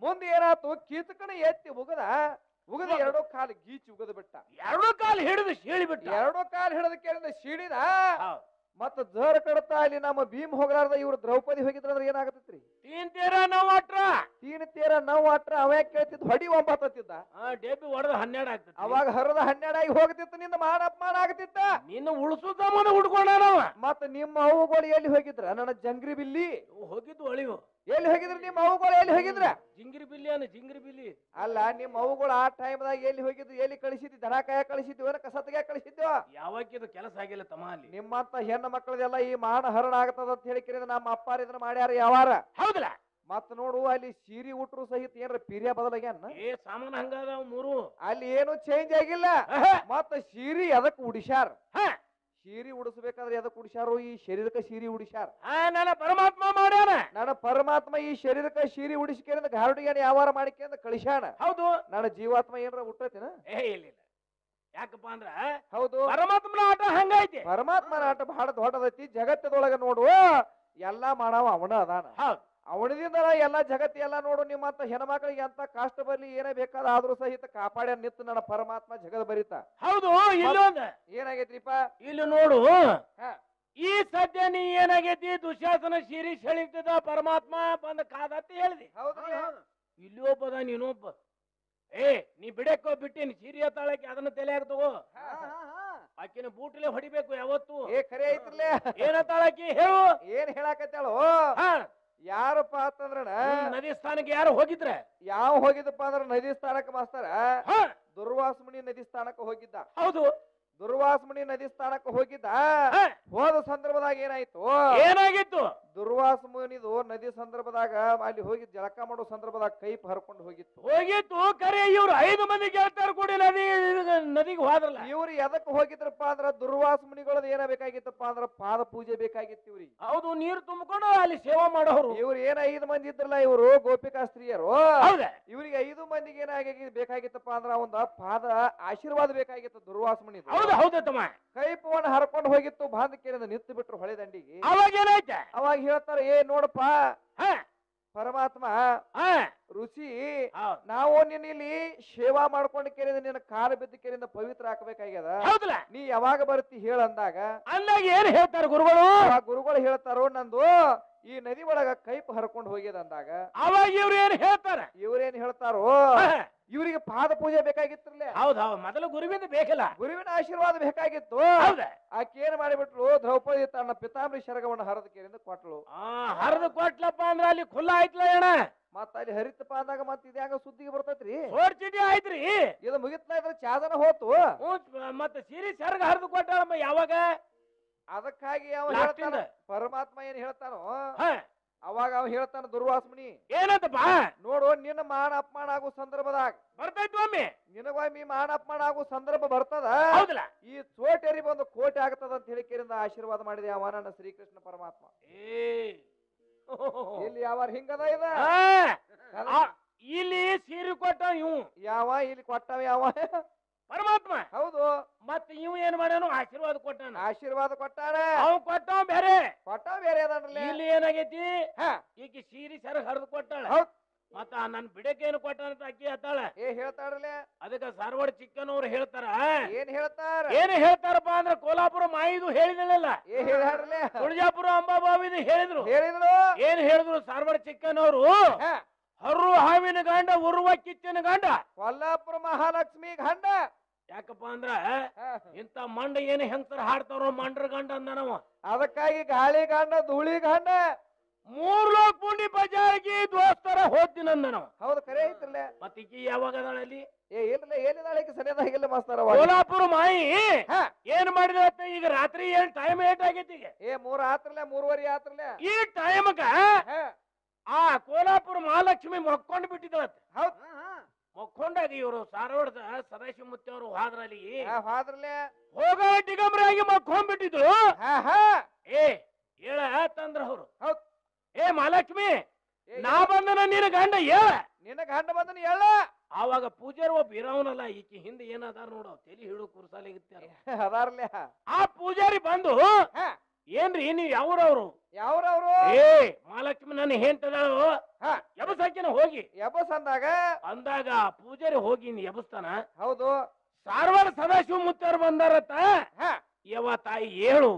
ಮುಂದೆ ಏನಾತು, ಕೀಚಕನ ಎತ್ತಿ ಉಗದ ಎರಡು ಕಾಲು ಗೀಚಿ ಉಗದ ಬಿಟ್ಟ. ಎರಡು ಕಾಲು ಹಿಡಿದು ಸೀಳಿ ಬಿಟ್ಟ. ಎರಡು ಕಾಲು ಹಿಡಿದ ಕೇಳಿದ ಸೀಳಿದ. ಮತ್ತ ಜರ್ ಕಡತ ಅಲ್ಲಿ ನಮ್ಮ ಭೀಮ್ ಹೋಗ್ಲಾರ್ದ ಇವ್ರು ದ್ರೌಪದಿ ಹೋಗಿದ್ರಂದ್ರೆ ಏನಾಗತ್ರಿ? ತೀನ್ ತೇರ ನಾವು ಅಟ್ರ ತೀನ್ ತೇರ ನಾವು ಅಟ್ರ ಅವ ಯಾಕೆ ಕೇಳ್ತಿದ್ ಹೊಡಿ 9 ಹತ್ತಿದ್ದ. ಡೇಬಿ ಹೊಡೆದ 12 ಆಗ್ತದೆ. ಅವಾಗ ಹರದ 12 ಆಗಿ ಹೋಗ್ತಿತ್ತು, ನಿಂದ ಮಾನ ಅಪಮಾನ ಆಗ್ತಿತ್ತ. ನಿನ್ನ ಉಳಿಸುತ್ತ ಮನ ಹುಡ್ಕೊಂಡವ. ಮತ್ತ ನಿಮ್ಮ ಅವುಗಳು ಎಲ್ಲಿ ಹೋಗಿದ್ರ? ನನ್ನ ಜಂಗ್ರಿ ಬಿಲ್ಲಿ ಹೋಗಿದ್ದು ಒಳಿವು. ಎಲ್ಲಿ ಹೋಗಿದ್ರ ನಿಮ್ಮ ಅವುಗಳು? ಎಲ್ಲಿ ಹೋಗಿದ್ರ? ಜಿಂಗಿರಿ ಬಿಲ್ಲಿ ಅನ್ನ ಜಿಂಗಿರಿ ಬಿಲ್ಲಿ ಅಲ್ಲ, ನಿಮ್ಮ ಅವುಗಳು ಆ ಟೈಮ್ದಾಗ ಎಲ್ಲಿ ಹೋಗಿದ್ದು? ಎಲ್ಲಿ ಕಳಿಸಿದ್ವಿ? ದನ ಕಾಯ ಕಳಿಸಿದ್ವಿ, ಕಸತ್ಗೆ ಕಳಿಸಿದ್ವಿ? ಯಾವಾಗಿದು ಕೆಲಸ ಆಗಿಲ್ಲ ತಮ್ಮ ಅಲ್ಲಿ. ನಿಮ್ಮಂತ ಹೆಣ್ಣು ಮಕ್ಕಳದೆಲ್ಲ ಈ ಮಾನ ಹರಣ ಆಗ್ತದ ಅಂತ ಹೇಳಿ ನಮ್ಮ ಅಪ್ಪಾರ ಇದನ್ನ ಮಾಡ್ಯಾರ ಯಾವಾರ. ಹೌದಲ್ಲ? ಮತ್ ನೋಡು ಅಲ್ಲಿ ಸೀರಿ ಉಟ್ರು ಸಹಿತ ಏನ್ರ ಪಿರಿಯ ಬದಲಾಗ್ಯಾನ. ಸಾಮಾನು ಹಂಗದ ಮೂರು. ಅಲ್ಲಿ ಏನು ಚೇಂಜ್ ಆಗಿಲ್ಲ. ಮತ್ತ ಸೀರಿ ಅದಕ್ಕೆ ಉಡಿಸ್ಯಾರ. ಸೀರಿ ಉಡಿಸ್ಬೇಕಾದ್ರೆ ಎದಕ್ ಉಡಿಸ್ಯಾರು? ಈ ಶರೀರಕ್ಕೆ ಸೀರಿ ಉಡಿಸ್ಯಾರ. ನನ್ನ ಪರಮಾತ್ಮ ಮಾಡ್ಯಾನ. ನನ್ನ ಪರಮಾತ್ಮ ಈ ಶರೀರಕ್ಕೆ ಸೀರಿ ಉಡಿಸ್ಕೇಂದ ಗಾರುಡಿಗೆ ಯಾವಾರ ಮಾಡಿಕೆ ಕಳಿಸ್ಯಾನ. ಹೌದು. ನನ್ನ ಜೀವಾತ್ಮ ಏನ್ರ ಹುಟ್ಟೈತಿನ? ಇಲ್ಲ. ಯಾಕಪ್ಪ ಅಂದ್ರ ಹೌದು, ಪರಮಾತ್ಮನ ಆಟ ಹಂಗೈತಿ. ಪರಮಾತ್ಮನ ಆಟ ಬಹಳ ದೊಡ್ಡದೈತಿ. ಜಗತ್ತದೊಳಗ ನೋಡು ಎಲ್ಲಾ ಮಾಡವ ಅವನ ಅದಾನ. ಅವನದಿಂದ ಎಲ್ಲಾ ಜಗತ್ತಿ ಎಲ್ಲಾ ನೋಡು. ನಿಮ್ಮಂತ ಹೆಣ್ಮಕ್ಳಿಗೆ ಅಂತ ಕಷ್ಟ ಬರ್ಲಿ ಏನೇ ಬೇಕಾದ ಆದ್ರೂ ಸಹಿತ ಕಾಪಾಡ್ಯ ನಿತ್ತು ನನ್ನ ಪರಮಾತ್ಮ ಜಗದ ಬರಿತ. ಹೌದು. ಇಲ್ಲೊಂದ ಏನಾಗೈತ್ರಿಪ್ಪ? ಇಲ್ಲಿ ನೋಡು, ಈ ಸದ್ಯ ನೀ ಏನಾಗೈತಿ? ದುಶ್ಯಾಸನ ಶಿರಿ ಸೆಳಿತದ ಪರಮಾತ್ಮ ಬಂದ ಕಾದತ್ತ ಹೇಳಿದಿ. ಹೌದು. ಇಲ್ಲಿ ಒಬ್ಬದ ನೀನೊಬ್ಬ. ನೀ ಬಿಡಕ್ಕೋ ಬಿಟ್ಟಿನಿ ಸೀರಿಯ ತಾಳಕ್ಕೆ ಅದನ್ನ ತಲೆಯಾಗ ತಗೋ. ಆಕಿನ ಬೂಟ್ಲೆ ಹೊಡಿಬೇಕು ಯಾವತ್ತು. ಖರೆ ಐತ್ರಲ್ಲ. ಏನ ತಾಳಕಿ ಹೇಳು? ಏನ್ ಹೇಳಾಕತ್ತಾಳು? ಯಾರಪ್ಪ ಅಂತಂದ್ರ ನದಿ ಸ್ಥಾನಕ್ಕೆ ಯಾರು ಹೋಗಿದ್ರೆ? ಯಾವ ಹೋಗಿದ್ದಪ್ಪ ಅಂದ್ರ ನದಿ ಸ್ಥಾನಕ್ಕೆ ಮಾಸ್ತರ ದುರ್ವಾಸಮುನಿ ನದಿ ಸ್ಥಾನಕ್ಕೆ ಹೋಗಿದ್ದ. ಹೌದು, ದುರ್ವಾಸಮುನಿ ನದಿ ಸ್ಥಾನಕ್ಕೆ ಹೋಗಿದ್ದ. ಹೋದ ಸಂದರ್ಭದಾಗ ಏನಾಗಿತ್ತು? ದುರ್ವಾಸಮುನಿದು ನದಿ ಸಂದರ್ಭದಾಗ ಅಲ್ಲಿ ಹೋಗಿ ಜಳಕ ಮಾಡೋ ಸಂದರ್ಭದಾಗ ಕೈಪ್ ಹರ್ಕೊಂಡು ಹೋಗಿತ್ತು. ಕರೆ ಇವ್ರು 5 ಮಂದಿ ಗೆಳತಾರ ಕೂಡಿ ನದಿಗೆ ಹೋದ್ರಲ್ಲ. ಇವ್ರು ಎದಕ್ ಹೋಗಿದ್ರಪ್ಪ ಅಂದ್ರ ದುರ್ವಾಸಮುನಿಗಳದ್ ಏನ ಬೇಕಾಗಿತ್ತಪ್ಪ ಅಂದ್ರ ಪಾದ ಪೂಜೆ ಬೇಕಾಗಿತ್ತು ಇವ್ರಿಗೆ. ಹೌದು, ನೀರು ತುಂಬಿಕೊಂಡು ಅಲ್ಲಿ ಸೇವಾ ಮಾಡೋರು. ಇವ್ರು ಏನ 5 ಮಂದಿ ಇದ್ರಲ್ಲ, ಇವರು ಗೋಪಿಕಾ ಸ್ತ್ರೀಯರು. ಇವ್ರಿಗೆ 5 ಮಂದಿಗೆ ಏನಾಗಿ ಬೇಕಾಗಿತ್ತಪ್ಪ ಅಂದ್ರ ಒಂದ ಪಾದ ಆಶೀರ್ವಾದ ಬೇಕಾಗಿತ್ತು ದುರ್ವಾಸಮುನಿ. ಹೌದಮ್ಮ. ಕೈಪವನ್ನ ಹರ್ಕೊಂಡು ಹೋಗಿತ್ತು. ಬಾಂಧಕೇರಿಂದ ನಿಂತು ಬಿಟ್ರು ಹೊಳೆ ದಂಡಿಗೆ. ಅವಾಗ ಏನಾಯ್ತ? ಅವಾಗ ಹೇಳ್ತಾರ, ನೋಡಪ್ಪ ಪರಮಾತ್ಮ ರುಚಿ, ನಾವು ನಿನ್ನ ಇಲ್ಲಿ ಸೇವಾ ಮಾಡ್ಕೊಂಡು ಕೇಳಿದ ನಿನ್ನ ಕಾಲ ಬಿದ್ದ ಕೇಳಿಂದ ಪವಿತ್ರ ಹಾಕಬೇಕಾಗ್ಯದ. ನೀ ಯಾವಾಗ ಬರ್ತಿ ಹೇಳಂದಾಗ ಏನ್ ಹೇಳ್ತಾರ ಗುರುಗಳು? ಗುರುಗಳು ಹೇಳ್ತಾರೋ, ನಂದು ಈ ನದಿ ಒಳಗ ಕೈಪ್ ಹರ್ಕೊಂಡು ಹೋಗ್ಯದ ಅಂದಾಗ ಅವಾಗ ಇವ್ರು ಏನ್ ಹೇಳ್ತಾರ? ಇವ್ರೇನ್ ಹೇಳ್ತಾರೋ, ಇವರಿಗೆ ಪಾದ ಪೂಜೆ ಬೇಕಾಗಿತ್ತಲ್ಲ. ಹೌದು, ಮೊದಲು ಗುರುವಿಂದ ಬೇಕಲ್ಲ, ಗುರುವಿನ ಆಶೀರ್ವಾದ ಬೇಕಾಗಿತ್ತು. ಆಕೆ ಏನ್ ಮಾಡಿಬಿಟ್ರು? ದ್ರೌಪದಿ ತನ್ನ ಪಿತಾಂಬರಿ ಶರಗವನ್ನು ಹರದ ಕೇರಿಂದ ಕೊಟ್ಲು. ಹರಿದು ಕೊಟ್ಲಪ್ಪ ಅಂದ್ರ ಅಲ್ಲಿ ಖುಲ್ಲಾ ಆಯ್ತಲ್ಲ ಏನ? ಮತ್ತ ಅಲ್ಲಿ ಹರಿತಪ್ಪ ಅಂದಾಗ ಮತ್ ಇದ್ಯಾಂಗ ಸುದ್ದಿಗೆ ಬರ್ತೈತ್ರಿ? ಚೀಟಿ ಆಯ್ತ್ರಿ. ಇದು ಮುಗಿತ್ಲ ಇದ್ರ ಚಾದನ ಹೋತು. ಮತ್ತ ಸೀರಿ ಶರಗ ಹರಿದು ಕೊಟ್ಟಾಳಮ್ಮ ಯಾವಾಗ? ಅದಕ್ಕಾಗಿ ಅವ ಹೇಳ್ತಾನ, ಪರಮಾತ್ಮ ಏನ್ ಹೇಳ್ತಾನೋ ಅವಾಗ ಅವ ಹೇಳ್ತಾನ ದುರ್ವಾಸಮುನಿ ಏನಂತಪ್ಪ? ನೋಡು, ನಿನ್ನ ಮಾನ ಅಪಮಾನ ಆಗೋ ಸಂದರ್ಭದಾಗ ಬರ್ತೈತಿ ಒಮ್ಮೆ, ನಿನಗೊಮ್ಮೆ ಮಾನ ಅಪಮಾನ ಆಗೋ ಸಂದರ್ಭ ಬರ್ತದ. ಈ ಚೋಟೇರಿ ಬಂದು ಕೋಟೆ ಆಗ್ತದ ಅಂತ ಹೇಳಿಕೆರಿಂದ ಆಶೀರ್ವಾದ ಮಾಡಿದೆ ಅವ ನನ್ನ ಶ್ರೀಕೃಷ್ಣ ಪರಮಾತ್ಮ. ಇಲ್ಲಿ ಯಾವ ಹಿಂಗದ ಇದ? ಇಲ್ಲಿ ಸೀರೆ ಕೊಟ್ಟ ಇವು ಯಾವ? ಇಲ್ಲಿ ಕೊಟ್ಟವ ಯಾವ? ಪರಮಾತ್ಮ. ಹೌದು. ಮತ್ತೆ ಇವ್ ಏನ್ ಮಾಡ್ಯಾನು? ಆಶೀರ್ವಾದ ಕೊಟ್ಟಾನ. ಆಶೀರ್ವಾದ ಕೊಟ್ಟಾನ. ಅವ್ ಕೊಟ್ಟವ್ ಬೇರೆ, ಕೊಟ್ಟವ್ ಬೇರೆ ಅದಾನಲ್ಲ. ಇಲ್ಲಿ ಏನಾಗೈತಿ? ಈಕಿ ಸೀರಿ ಸರ ಹರಿದು ಕೊಟ್ಟಾಳ. ಮತ್ತ ನನ್ ಬಿಡಕೇನು ಕೊಟ್ಟಾನಂತ ಅಕ್ಕಿ ಹತ್ತಾಳ. ಹೇಳ್ತಾರಲ್ಲ. ಅದಕ್ಕ ಸಾರವಾಡ ಚಿಕ್ಕನವ್ರು ಹೇಳ್ತಾರ. ಏನ್ ಹೇಳ್ತಾರಪ್ಪ ಅಂದ್ರ ಕೋಲ್ಹಾಪುರ ಮಾಯಿದು ಹೇಳಿದಲ್ಲ, ತುಳಜಾಪುರ ಅಂಬಾಬಾವಿದು ಹೇಳಿದ್ರು. ಏನ್ ಹೇಳಿದ್ರು ಸಾರವಾಡ ಚಿಕ್ಕನವ್ರು? ಹರ್ರು ಹಾವಿನ ಗಂಡ, ಉರುವ ಕಿಚ್ಚನ ಗಂಡ, ಕೊಲ್ಲಾಪುರ ಮಹಾಲಕ್ಷ್ಮಿ ಗಂಡ. ಯಾಕಪ್ಪ ಅಂದ್ರ ಇಂತ ಮಂಡ ಏನ್ ಹೆಂಗಸರ ಹಾಡ್ತಾರೋ ಮಂಡ್ರ ಗಂಡ ಅಂದ ನಾವು. ಅದಕ್ಕಾಗಿ ಗಾಳಿ ಗಂಡ, ಧೂಳಿ ಗಂಡ, 3 ಲೋಕ ಪುಂಡಿ ಬಜಾರ್ಗಿ ದೋಸ್ತರ ಹೋಗ್ತೀನಂದ ನಾವು. ಹೌದು, ಕರೆ ಐತ್ರಲ್ಲ. ಮತ್ತ ಈಕಿ ಯಾವಾಗ ಅದಾಳಲ್ಲಿ? ಏನಿದಾಳೆ ಸರಿಯಾದಾಗಿಲ್ಲ ಮಾಸ್ತರ. ಕೋಲ್ಹಾಪುರ ಮಾಯಿ ಏನ್ ಮಾಡಿದ? ಈಗ ರಾತ್ರಿ ಏನ್ ಟೈಮ್ ಏಟ್ ಆಗೈತಿ? ಈಗ 3 ಆತ್ರಲ್ಲ, 3:30 ಆತ್ರಲ್ಲ. ಈ ಟೈಮ್ಗ ಆ ಕೋಲ್ಹಾಪುರ ಮಹಾಲಕ್ಷ್ಮಿ ಮಕ್ಕೊಂಡ್ ಬಿಟ್ಟಿದ್ದವತ್. ಮಕ್ಕೊಂಡಾಗ ಇವರು ಸಾರವಾಡದ ಸದಾಶಿವ ಮುತ್ತಿ ಅವರು ಹೋದ್ರಲ್ಲಿ ಹೋಗ ಡಿಗಮ್ರಾಗಿ ಮಕ್ಕೊಂಡ್ಬಿಟ್ಟಿದ್ರು. ಹೇಳ ತಂದ್ರ ಅವ್ರು, ಮಹಾಲಕ್ಷ್ಮಿ ನಾ ಬಂದನ ನಿನ್ನ ಗಂಡ ಹೇಳ, ನಿನ್ನ ಗಂಡ ಬಂದನ ಹೇಳ. ಆವಾಗ ಪೂಜಾರಿ ಒಬ್ಬ ಇರವನಲ್ಲ, ಈಕಿ ಹಿಂದೆ ಏನಾದಾರ ನೋಡು, ತಲಿ ಹಿಡು ಕುರ್ಸಾಲಿ ಅದಾರ್ಲೆ. ಆ ಪೂಜಾರಿ ಬಂದು, ಏನ್ರಿ ನೀವ್ ಯಾವ್ರವ್ರು? ಮಹಾಲಕ್ಷ್ಮಿ ನನ್ನ ಹೆಂಟದಾಳು, ಎಬಸಾಕಿನ ಹೋಗಿ ಎಬಸ್ ಅಂದಾಗ ಪೂಜಾರಿ ಹೋಗಿ ನೀ ಎಬಸ್ತಾನ. ಹೌದು. ಸಾರವಾಡ ಸದಾಶಿವ ಮುತ್ತವ್ರು ಬಂದಾರತ್ತ. ಯವ ತಾಯಿ ಹೇಳು,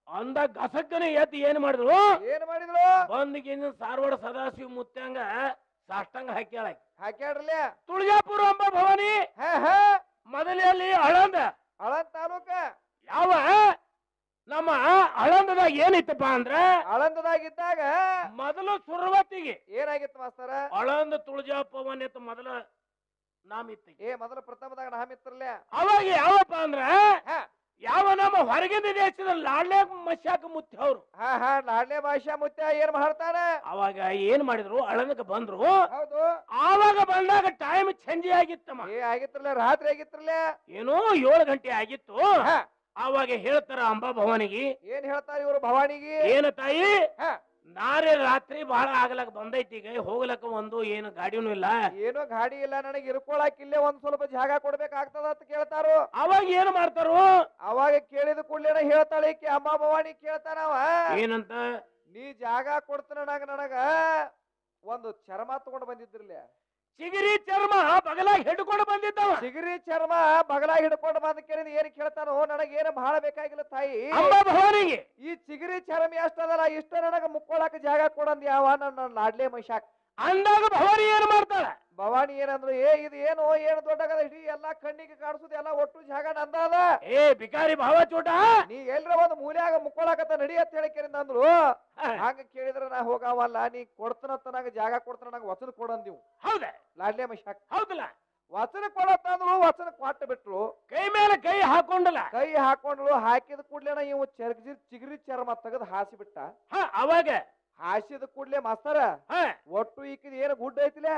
ಅಂದ ಗಸಕ್ಕನೆ ಎತ್ತಿ ಏನ್ ಮಾಡಿದ್ರು ಏನ್ ಮಾಡಿದ್ರು ಬಂದಿಗಿನ ಸಾರವಾಡ ಸದಾಶಿವ ಮುತ್ಯಾಂಗ ಸಾಷ್ಟಂಗ ಹಾಕ್ಯಾಡ್ರಲ್ಲ ತುಳಜಾಪುರ ಅಂಬ ಭವಾನಿ ಮೊದಲಲ್ಲಿ ಅಳಂದ ತಾಲೂಕ ಯಾವ ನಮ್ಮ ಅಳಂದದಾಗ ಏನಿತ್ತಪ್ಪ ಅಂದ್ರ ಅಳಂದದಾಗಿದ್ದಾಗ ಮೊದಲು ಸುರವತ್ತಿಗೆ ಏನಾಗಿತ್ತು ಮಾಸ್ತರ ಅಳಂದ ತುಳಜಾಪವನ್ ಎತ್ತ ಮೊದಲ ನಾಮಿತ್ತ ಮೊದಲ ಪ್ರಥಮದಾಗ ನಾಮಿತ್ರಲ್ಲ ಅವಾಗ ಯಾವಪ್ಪ ಅಂದ್ರ ಯಾವ ನಮ್ಮ ಹೊರಗಿನ ದೇಶದ ಲಾಡ್ಲೆ ಮಶ್ಯಾಕ ಮುತ್ಯ ಅವ್ರು ಲಾಡ್ಲೆ ಭಾಷಾ ಮುತ್ಯ ಏನ್ ಮಾಡ್ತಾರ ಅವಾಗ ಏನ್ ಮಾಡಿದ್ರು ಅಳಂದಕ್ಕೆ ಬಂದ್ರು ಹೌದು ಆವಾಗ ಬಂದಾಗ ಟೈಮ್ ಚೇಂಜ್ ಆಗಿತ್ತಮ್ಮ ಆಗಿತ್ರಲ್ಲ ರಾತ್ರಿ ಆಗಿತ್ರಲ್ಲ ಏನೋ 7 ಗಂಟೆ ಆಗಿತ್ತು ಆವಾಗ ಹೇಳ್ತಾರ ಅಂಬಾ ಭವಾನಿಗೆ ಏನ್ ಹೇಳ್ತಾರ ಇವ್ರು ಭವಾನಿಗೆ ಏನ ತಾಯಿ ನಾರೇ ರಾತ್ರಿ ಬಹಳ ಆಗ್ಲಕ್ ಬಂದೈತಿ ಈಗ ಹೋಗ್ಲಕ್ಕ ಒಂದು ಏನು ಗಾಡಿನೂ ಇಲ್ಲ ಏನೋ ಗಾಡಿ ಇಲ್ಲ ನನಗೆ ಇರ್ಕೊಳಕ್ ಇಲ್ಲೇ ಒಂದ್ ಸ್ವಲ್ಪ ಜಾಗ ಕೊಡ್ಬೇಕಾಗ್ತದ ಅಂತ ಕೇಳ್ತಾರು ಅವಾಗ ಏನ್ ಮಾಡ್ತಾರು ಅವಾಗ ಕೇಳಿದ ಕೂಡ್ಲೇನ ಹೇಳ್ತಾಳೆ ಈಕಿ ಅಂಬಾ ಭವಾನಿ ಕೇಳ್ತಾನವ ಏನಂತ ನೀ ಜಾಗ ಕೊಡ್ತಾನ ನನಗ ಒಂದು ಚರ್ಮ ತಗೊಂಡ್ ಬಂದಿದ್ರಲ್ಲ ಚಿಗಿರಿ ಚರ್ಮ ಬಗಲಾಗ ಹಿಡ್ಕೊಂಡು ಬಂದಿದ್ದವ ಚಿಗಿರಿ ಚರ್ಮ ಬಗಲಾಗ ಹಿಡ್ಕೊಂಡು ಬಂದ ಕೇಳಿದ ಏನ್ ಕೇಳ್ತಾನೋ ನನಗೇನು ಬಹಳ ಬೇಕಾಗಿಲ್ಲ ತಾಯಿ ಅಂಬಾ ಭವಾನಿಗೆ ಈ ಚಿಗಿರಿ ಚರ್ಮ ಎಷ್ಟದಲ್ಲ ಇಷ್ಟ ನನಗ ಮುಕ್ಕೊಳಕ ಜಾಗ ಕೊಡಂದ್ ಯಾವ ನನ್ನ ಲಾಡ್ಲೆ ಮೈಸಾಕ್ ಅಂದಾಗ ಭವಾನಿ ಏನ್ ಮಾಡ್ತಾಳ ಭವಾನಿ ಏನಂದ್ರು ಇದು ಏನು ದೊಡ್ಡಗದ ಇಡೀ ಎಲ್ಲಾ ಕಣ್ಣಿಗೆ ಕಾಣಿಸುದು ಎಲ್ಲ ಒಟ್ಟು ಜಾಗ ನಂದದ ಬಿಕಾರಿ ಭಾವ ಚೋಟ ನೀ ಎಲ್ರ ಒಂದು ಮೂಲ್ಯಾಗ ಮುಕ್ಕೊಳಕತ್ತ ನಡಿ ಅಂತ ಹೇಳಿಕೇರಿಂದ ಅಂದ್ರು ಹಂಗ ಕೇಳಿದ್ರ ನಾ ಹೋಗವಲ್ಲ ನೀ ಕೊಡ್ತನತ್ತ ನಂಗ ಜಾಗ ಕೊಡ್ತಾನ ನಂಗ ವಚನ ಕೊಡಂದಿವು ಹೌದ ಲಾಡ್ಲೆ ಮೈಸಾಕ್ ಹೌದಲ್ಲ ವಚನ ಕೊಡತ್ತಂದ್ರು ವಚನ ಕೊಟ್ಟು ಬಿಟ್ರು ಕೈ ಮೇಲೆ ಕೈ ಹಾಕೊಂಡಲ್ಲ ಕೈ ಹಾಕೊಂಡ್ರು ಹಾಕಿದ ಕೂಡ್ಲೇನ ಇವು ಚಿಗಿರಿ ಚರ್ಮ ತೆಗೆದು ಹಾಸಿ ಬಿಟ್ಟ ಅವಾಗ ಹಾಸಿದ ಕೂಡ್ಲೆ ಮಾಸ್ತರ ಒಟ್ಟು ಈಕಿದ ಏನು ಗುಡ್ಡ ಐತಿಲ್ಲ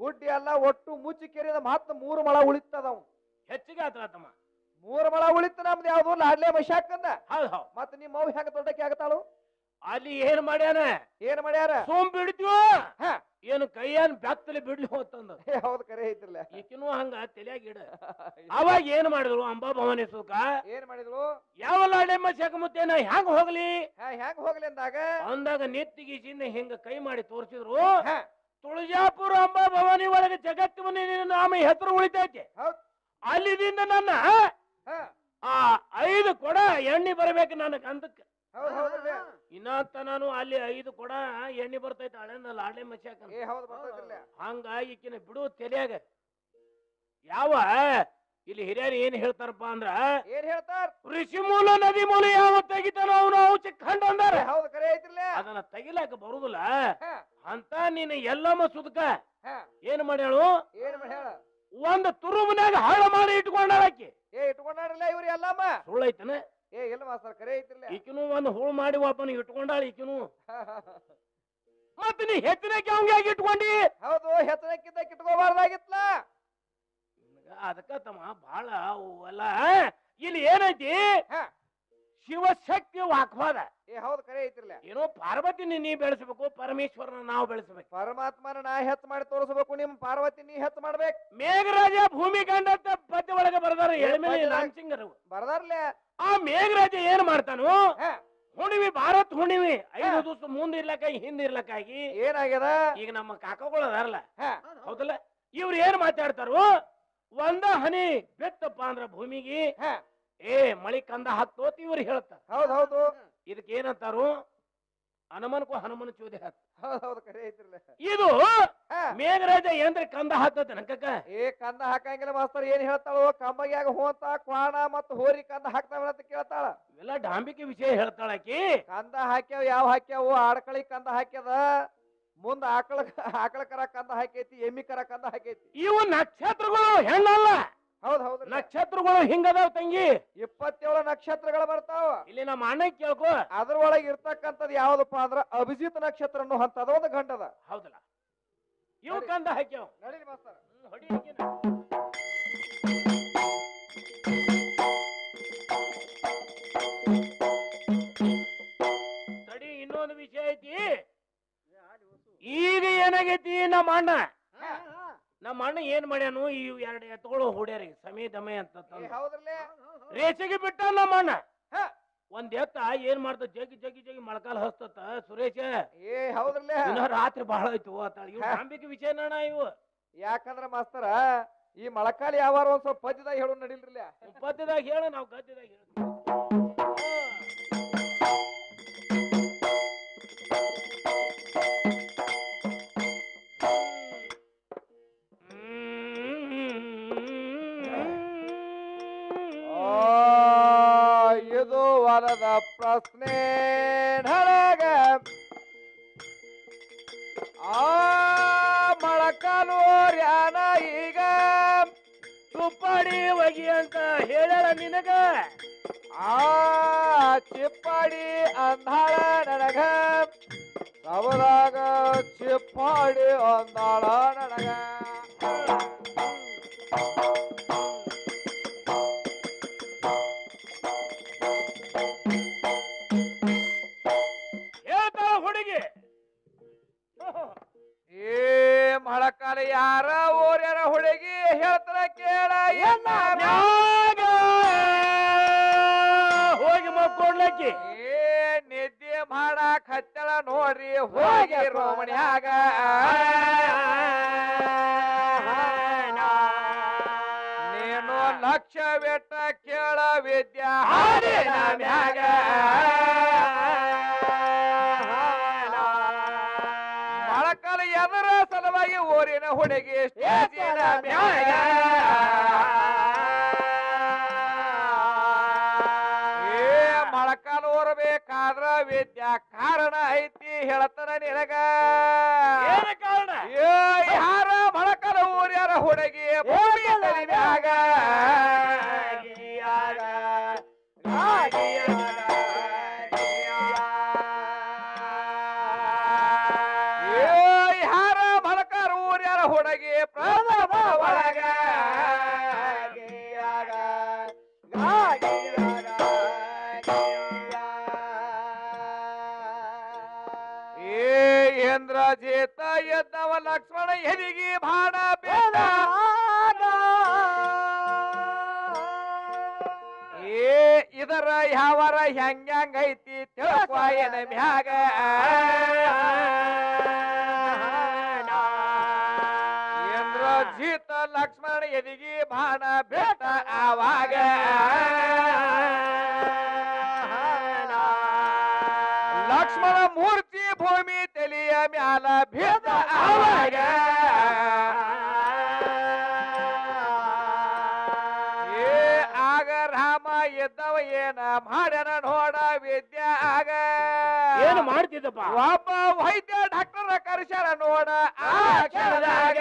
ಗುಡ್ಡಿ ಎಲ್ಲ ಒಟ್ಟು ಮುಚ್ಚಿ ಕೆರಿದ ಮತ್ತ 3 ಮೊಳ ಉಳಿತದ ಹೆಚ್ಚಿಗೆ ಆತಮ್ಮ 3 ಮೊಳ ಉಳಿತ ನಮ್ದು ಯಾವ್ದು ಲಾಡ್ಲೆ ಮಶಾಕಂದ ಮತ್ತ ನಿಮ್ಮ ಮೌ ಹೆಂಗ ದೊಡ್ಡಕ್ಕೆ ಆಗತಾಳು ಅಲ್ಲಿ ಏನ್ ಮಾಡ್ಯಾರ ಸೋಮ್ ಬಿಡ್ತೀವೋ ಏನು ಕೈಯನ್ ಬೆತ್ತಲೆ ಬಿಡ್ಲಿ ಹೋತಂದ ಹೌದು ಕರೆ ಐತಿರ್ಲ ಈಕಿನೂ ಹಂಗ ತಲೆಯಾಗಿಡ ಅವಾಗ ಏನ್ ಮಾಡಿದ್ರು ಅಂಬಾ ಭವಾನಿ ಸುಖ ಏನ್ ಮಾಡಿದ್ರು ಯಾವ ಲಾಡ್ಲೆ ಮಶಾಕ ಮುತ್ತೇನ ಹೆಂಗ್ ಹೋಗ್ಲಿ ಅಂದಾಗ ನೆತ್ತಿಗೀಸಿಂದ ಹಿಂಗ ಕೈ ಮಾಡಿ ತೋರಿಸಿದ್ರು ತುಳಜಾಪುರ ಅಂಬಾ ಭವಾನಿ ಒಳಗೆ ಜಗತ್ತಿನ ನಾಮ ಹೆಸರು ಉಳಿತೈತಿ ಅಲ್ಲಿದಿಂದ ನನ್ನ 5 ಕೊಡ ಎಣ್ಣೆ ಬರ್ಬೇಕು ನನ್ನ ಗಂಧಕ್ಕೆ ಇನ್ನಂತ ನಾನು ಅಲ್ಲಿ 5 ಕೊಡ ಎಣ್ಣೆ ಬರ್ತೈತೆ ಹಳೆಂದ ಲಾಡ್ಲೆ ಮಚ್ಚಾಕ ಹಂಗ ಈಕಿನ ಬಿಡು ತಲೆಯಾಗ ಯಾವ ಇಲ್ಲಿ ಹಿರಿಯರು ಏನ್ ಹೇಳ್ತಾರಪ್ಪ ಅಂದ್ರ ಏನ್ ಹೇಳ್ತಾರ ಋಷಿ ಮೂಲ ನದಿ ಮೂಲ ಯಾವ ತೆಗಿತಾನೋ ಅವನು ಅವು ಚಿಕ್ಕಂಡ ಅಂದಾರ ಅದನ್ನ ತೆಗಿಲಾಕ ಬರುದಿಲ್ಲ ಅಂತ ನೀನು ಎಲ್ಲಮ್ಮ ಸುದ್ಕ ಏನ್ ಮಾಡ್ಯಾಳು ಒಂದ್ ತುರುಮನ್ಯಾಗ ಹಾಳ ಮಾಡಿ ಇಟ್ಕೊಂಡಾಳಕಿ ಇಟ್ಕೊಂಡಾರಲ್ಲ ಇವ್ರು ಎಲ್ಲಮ್ಮ ಸುಳ್ಳೈತನ ಇಲ್ಲ ಮಾಸ್ತರ್ ಕರೆ ಐತಿಲ್ಲ ಈಕಿನೂ ಒಂದ್ ಹುಳು ಮಾಡಿ ವಾಪನ ಇಟ್ಕೊಂಡಾಳ ಈಕಿನೂ ಮತ್ತ ನೀ ಹೆಚ್ಚಿನಕ್ಕೆ ಅವಂಗಾಗಿ ಇಟ್ಕೊಂಡಿ ಹೌದು ಹೆಚ್ಚಿನಕ್ಕಿಂತ ಇಟ್ಕೋಬಾರ್ದಾಗಿತ್ಲ ಅದಕ್ಕ ತಮ್ಮ ಬಹಳ ಅಲ್ಲ ಇಲ್ಲಿ ಏನೈತಿ ಶಿವಶಕ್ತಿ ವಾಕ್ವಾದ ಹೌದು ಕರೆ ಐತಿರ್ಲ ಏನೋ ಪಾರ್ವತಿನ ನೀ ಬೆಳೆಸಬೇಕು ಪರಮೇಶ್ವರನ ನಾವು ಬೆಳೆಸಬೇಕು ಪರಮಾತ್ಮನ ನಾ ಹೆಚ್ಚ ಮಾಡಿ ತೋರಿಸಬೇಕು ನಿಮ್ ಪಾರ್ವತಿ ನೀ ಹೆಚ್ಚ ಮಾಡ್ಬೇಕು ಮೇಘರಾಜ ಭೂಮಿ ಗಂಡ ಅಂತ ಪದ್ಯ ಒಳಗೆ ಬರ್ದಾರ ಎಳಮೇಲೆ ರಾಮಸಿಂಗರ್ ಬರ್ದಾರ್ಲೆ ಆ ಮೇಘರಾಜ ಏನ್ ಮಾಡ್ತಾನು ಹುಣಿವಿ ಭಾರತ್ ಹುಣಿವಿ 5 ದಿವಸ ಮುಂದೆ ಇರ್ಲಕ್ಕಾಗಿ ಹಿಂದೆ ಇರ್ಲಕ್ಕಾಗಿ ಏನಾಗ್ಯದ ಈಗ ನಮ್ಮ ಕಾಕಗಳು ಅದಾರಲ್ಲ ಹೌದಲ್ಲ ಇವ್ರು ಏನ್ ಮಾತಾಡ್ತಾರು ಒಂದ ಹನಿ ಬೆತ್ತಪ್ಪ ಅಂದ್ರ ಭೂಮಿಗೆ ಮಳಿ ಕಂದ ಹಾಕ್ತೋತ್ ಇವ್ರು ಹೇಳ್ತಾರ ಹೌದು ಇದಕ್ಕೆ ಏನಂತಾರು ಹನುಮನ್ಕೋ ಹನುಮನ ಚೋದಿ ಹಾಕ್ತ ಇದು ಮೇಘರಾಜ ಏನ್ರ ಕಂದ ಹಾಕತ ನಕ್ಕಕ್ಕ ಕಂದ ಹಾಕಂಗಿಲ್ಲ ಮಾಸ್ತರ್ ಏನ್ ಹೇಳ್ತಾಳು ಕಂಬಗ್ಯಾಗ ಹೋಂತ ಕ್ವಾಣ ಮತ್ತ ಹೋರಿ ಕಂದ ಹಾಕ್ತಾವ ಅಂತ ಕೇಳ್ತಾಳ ಇವೆಲ್ಲ ಡಾಂಬಿಕೆ ವಿಷಯ ಹೇಳ್ತಾಳಕಿ ಕಂದ ಹಾಕ್ಯಾವ ಯಾವ ಹಾಕ್ಯಾವು ಆಡ್ಕಳಿ ಕಂದ ಹಾಕ್ಯದ ಮುಂದ ಆಕಳ ಕರ ಕಂದ ಹಾಕೈತಿ ಎಮ್ಮಿ ಕರ ಕಂದ ಹಾಕೈತಿ ಇವು ನಕ್ಷತ್ರಗಳು ಹೆಣ್ಣಲ್ಲ ಹೌದು ನಕ್ಷತ್ರಗಳು ಹಿಂಗದಾವ್ ತಂಗಿ 27 ನಕ್ಷತ್ರಗಳು ಬರ್ತಾವ ಇಲ್ಲಿ ನಮ್ಮ ಅಣ್ಣ ಕೇಳ್ಕೊ ಅದ್ರೊಳಗೆ ಇರ್ತಕ್ಕಂಥದ್ದು ಯಾವ್ದಪ್ಪ ಅಂದ್ರ ಅಭಿಜಿತ್ ನಕ್ಷತ್ರ ಅನ್ನೋ ಅಂತ ಅದೊಂದು ಗಂಟದ ಹೌದಲ್ಲ ಇವು ಕಂದ ಹಾಕ್ಯಾವ ನಡೀಲಿ ಮಾಸ್ತರ್ ಹೊಡಿ ತಡಿ ಇನ್ನೊಂದು ವಿಷಯ ಐತಿ ಈಗ ಏನಾಗೈತಿ ನಮ್ಮ ಅಣ್ಣ ಏನ್ ಮಾಡ್ಯಾನು ಈ 2 ಎತ್ತುಗಳು ಹೊಡ್ಯಾರಿ ಸಮಯ ದಮೆ ಅಂತ ರೇಸಿಗೆ ಬಿಟ್ಟ ನಮ್ಮ ಅಣ್ಣ ಒಂದ್ ಎತ್ತ ಏನ್ ಮಾಡ್ತ ಜಗಿ ಮೊಳಕಾಲ್ ಹಸ್ತತ ಸುರೇಶ ರಾತ್ರಿ ಬಹಳ ಆಯ್ತು ಇವ್ ಸಾಂಬಿಕೆ ವಿಷಯ ಅಣ್ಣ ಇವು ಯಾಕಂದ್ರ ಮಾಸ್ತರ ಈ ಮೊಳಕಾಲ್ ಯಾವಾರ ಒಂದ್ ಸ್ವಲ್ಪ ಪದ್ಯದಾಗ ಹೇಳು ನಡಿಲ್ರಿ ಪದ್ಯದಾಗ ಹೇಳ ನಾವ್ ಗದ್ಯದಾಗ ಹೇಳ ಇದು ವರದ ಪ್ರಶ್ನೆ ಢಳಗ ಮೊಳಕಾಲೂರ್ಯಾನ ಈಗ ತುಪ್ಪಾಡಿ ಒಗಿ ಅಂತ ಹೇಳಳ ನಿನಗ ಚಿಪ್ಪಾಡಿ ಅಂದಾಳ ನನಗ ಸವದಾಗ ಚಿಪ್ಪಾಡಿ ಅಂದಾಳ ನನಗ ಹೇಳ್ತಾಳ ಹುಡುಗಿ ಏ ಮೊಳಕಾಲ ಯಾರ ಊರ್ಯಾರ ಹುಡುಗಿ ಹೇಳ್ತಾರ ಕೇಳ ಹೋಗಿ ಮಕ್ಕೊಡ್ಲಕ್ಕಿ ಏ ನಿದ್ದೆ ಮಾಡಾಕ್ ಹತ್ತಳ ನೋಡ್ರಿ ಹೋಗಿ ರೋಮಣ್ಯಾಗ ನೀನು ಲಕ್ಷ ಬೆಟ್ಟ ಕೇಳ ವಿದ್ಯಾ ಹಾಡಿನ ಮ್ಯಾಗ ಮೊಳಕಾಲ ಎದರ ಸಲುವಾಗಿ ಊರಿನ ಹುಡುಗಿ ಸ್ಟೇಜಿನ ಮ್ಯಾಗ ಮೊಳಕಾಲ ಓರಬೇಕಾದ್ರ ವಿದ್ಯಾ ಕಾರಣ ಐತಿ ಹೇಳ್ತಾನ ನಿನಗ ಏನ ಕಾರಣ ಯಾರ ಮೊಳಕಾಲ ಊರ್ಯಾರ ಹುಡುಗಿ ಭೂಮಿ ತಲಿಮ್ಯಾಗ ಯಾರ ಮೊಳಕಾಲ ಊರ್ಯಾರ ಹುಡುಗಿ ಪ್ರಥಮ ಒಳಗ ಇಂದ್ರಜಿತ ಎದ್ದವ ಲಕ್ಷ್ಮಣ ಎದಿಗಿ ಬಾಣ ಬೇಡ ಇದರ ಯಾವರ ಹೆಂಗೈತಿ ತಿಳ್ಕೊಯನ ಮ್ಯಾಗ ಇಂದ್ರಜಿತ ಲಕ್ಷ್ಮಣ ಎದಿಗಿ ಬಾಣ ಬೇಟ ಆವಾಗ ಲಕ್ಷ್ಮಣ ಮೂರ್ತಿ ಭೂಮಿ ತಲಿಯ ಮ್ಯಾಲ ಭೇದ ಆವಾಗ ಆಗ ರಾಮ ಎದ್ದವ ಏನ ಮಾಡ್ಯಾನ ನೋಡ ವಿದ್ಯಾ ಆಗ ಏನು ಮಾಡ್ತಿದ್ದಪ್ಪ ಒಬ್ಬ ವೈದ್ಯ ಡಾಕ್ಟರ್ ಕರ್ಸ್ಯಾರ ನೋಡ ಆ ಕ್ಷಣದಾಗ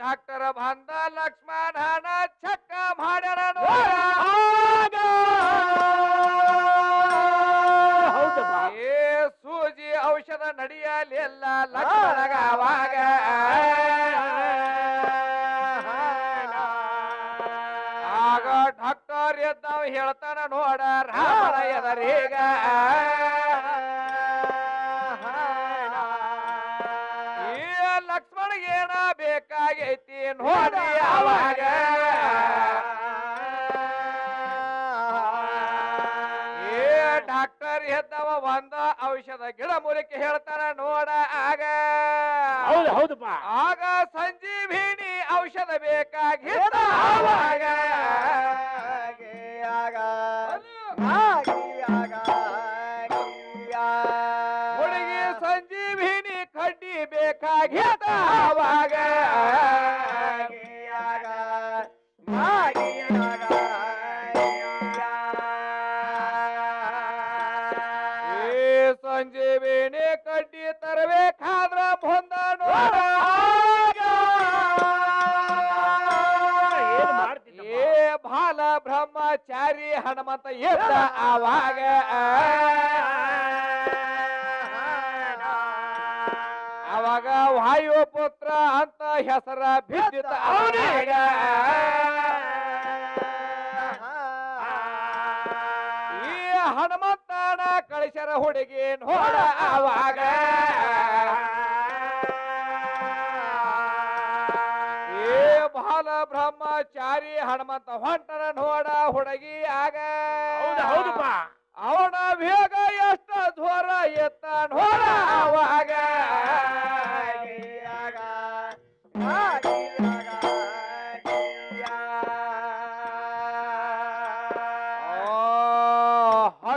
ಡಾಕ್ಟರ್ ಬಂದ ಲಕ್ಷ್ಮಣನ ಚಕ್ಕ ಮಾಡ್ಯಾರ ನೋಡ ಸೂಜಿ ಔಷಧ ನಡೆಯಲಿಲ್ಲ ಲಕ್ಷ್ಮಣಗ ಅವಾಗ ಆಗ ಡಾಕ್ಟರ್ ಎದ್ದವ ಹೇಳ್ತಾನ ನೋಡ ರಾಮನ ಎದರೀಗ ಲಕ್ಷ್ಮಣ ಏನ ಬೇಕಾಗೈತಿ ನೋಡಿ ಅವಾಗ ಡಾಕ್ಟರ್ ಎದ್ದವ ಒಂದ ಔಷಧ ಗಿಡ ಮೂಲಿಕೆ ಹೇಳ್ತಾನ ನೋಡ ಆಗ ಹೌದಪ್ಪ ಆಗ ಸಂಜೀವಿನಿ ಔಷಧ ಬೇಕಾಗಿದ್ದ ಅವಾಗ ಹುಡುಗಿ ಸಂಜೀವಿನಿ ಕಡ್ಡಿ ಬೇಕಾಗಿದ್ದ ಅವಾಗ ಸಂಜೀವಿನಿ ಕಡ್ಡಿ ತರಬೇಕಾದ್ರ ಬಂದ ನೋಡ ಬಾಲ ಬ್ರಹ್ಮಚಾರಿ ಹನುಮಂತ ಎದ್ದ ಆವಾಗ ಅವಾಗ ವಾಯುಪುತ್ರ ಅಂತ ಹೆಸರ ಬಿದ್ದಿತ್ತ ಅವನಿಗ ಈ ಹನುಮಂತನ ಕಳಿಸರ ಹುಡುಗಿ ನೋಡ ಆವಾಗ ಬಾಲ ಬ್ರಹ್ಮಚಾರಿ ಹನುಮಂತ ಹೊಂಟನ ನೋಡ ಹುಡುಗಿ ಆಗ ಹೌದಪ್ಪ ಅವನ ವೇಗ ಎಷ್ಟ ಜ್ವರ ಎತ್ತ ನೋಡ ಆವಾಗ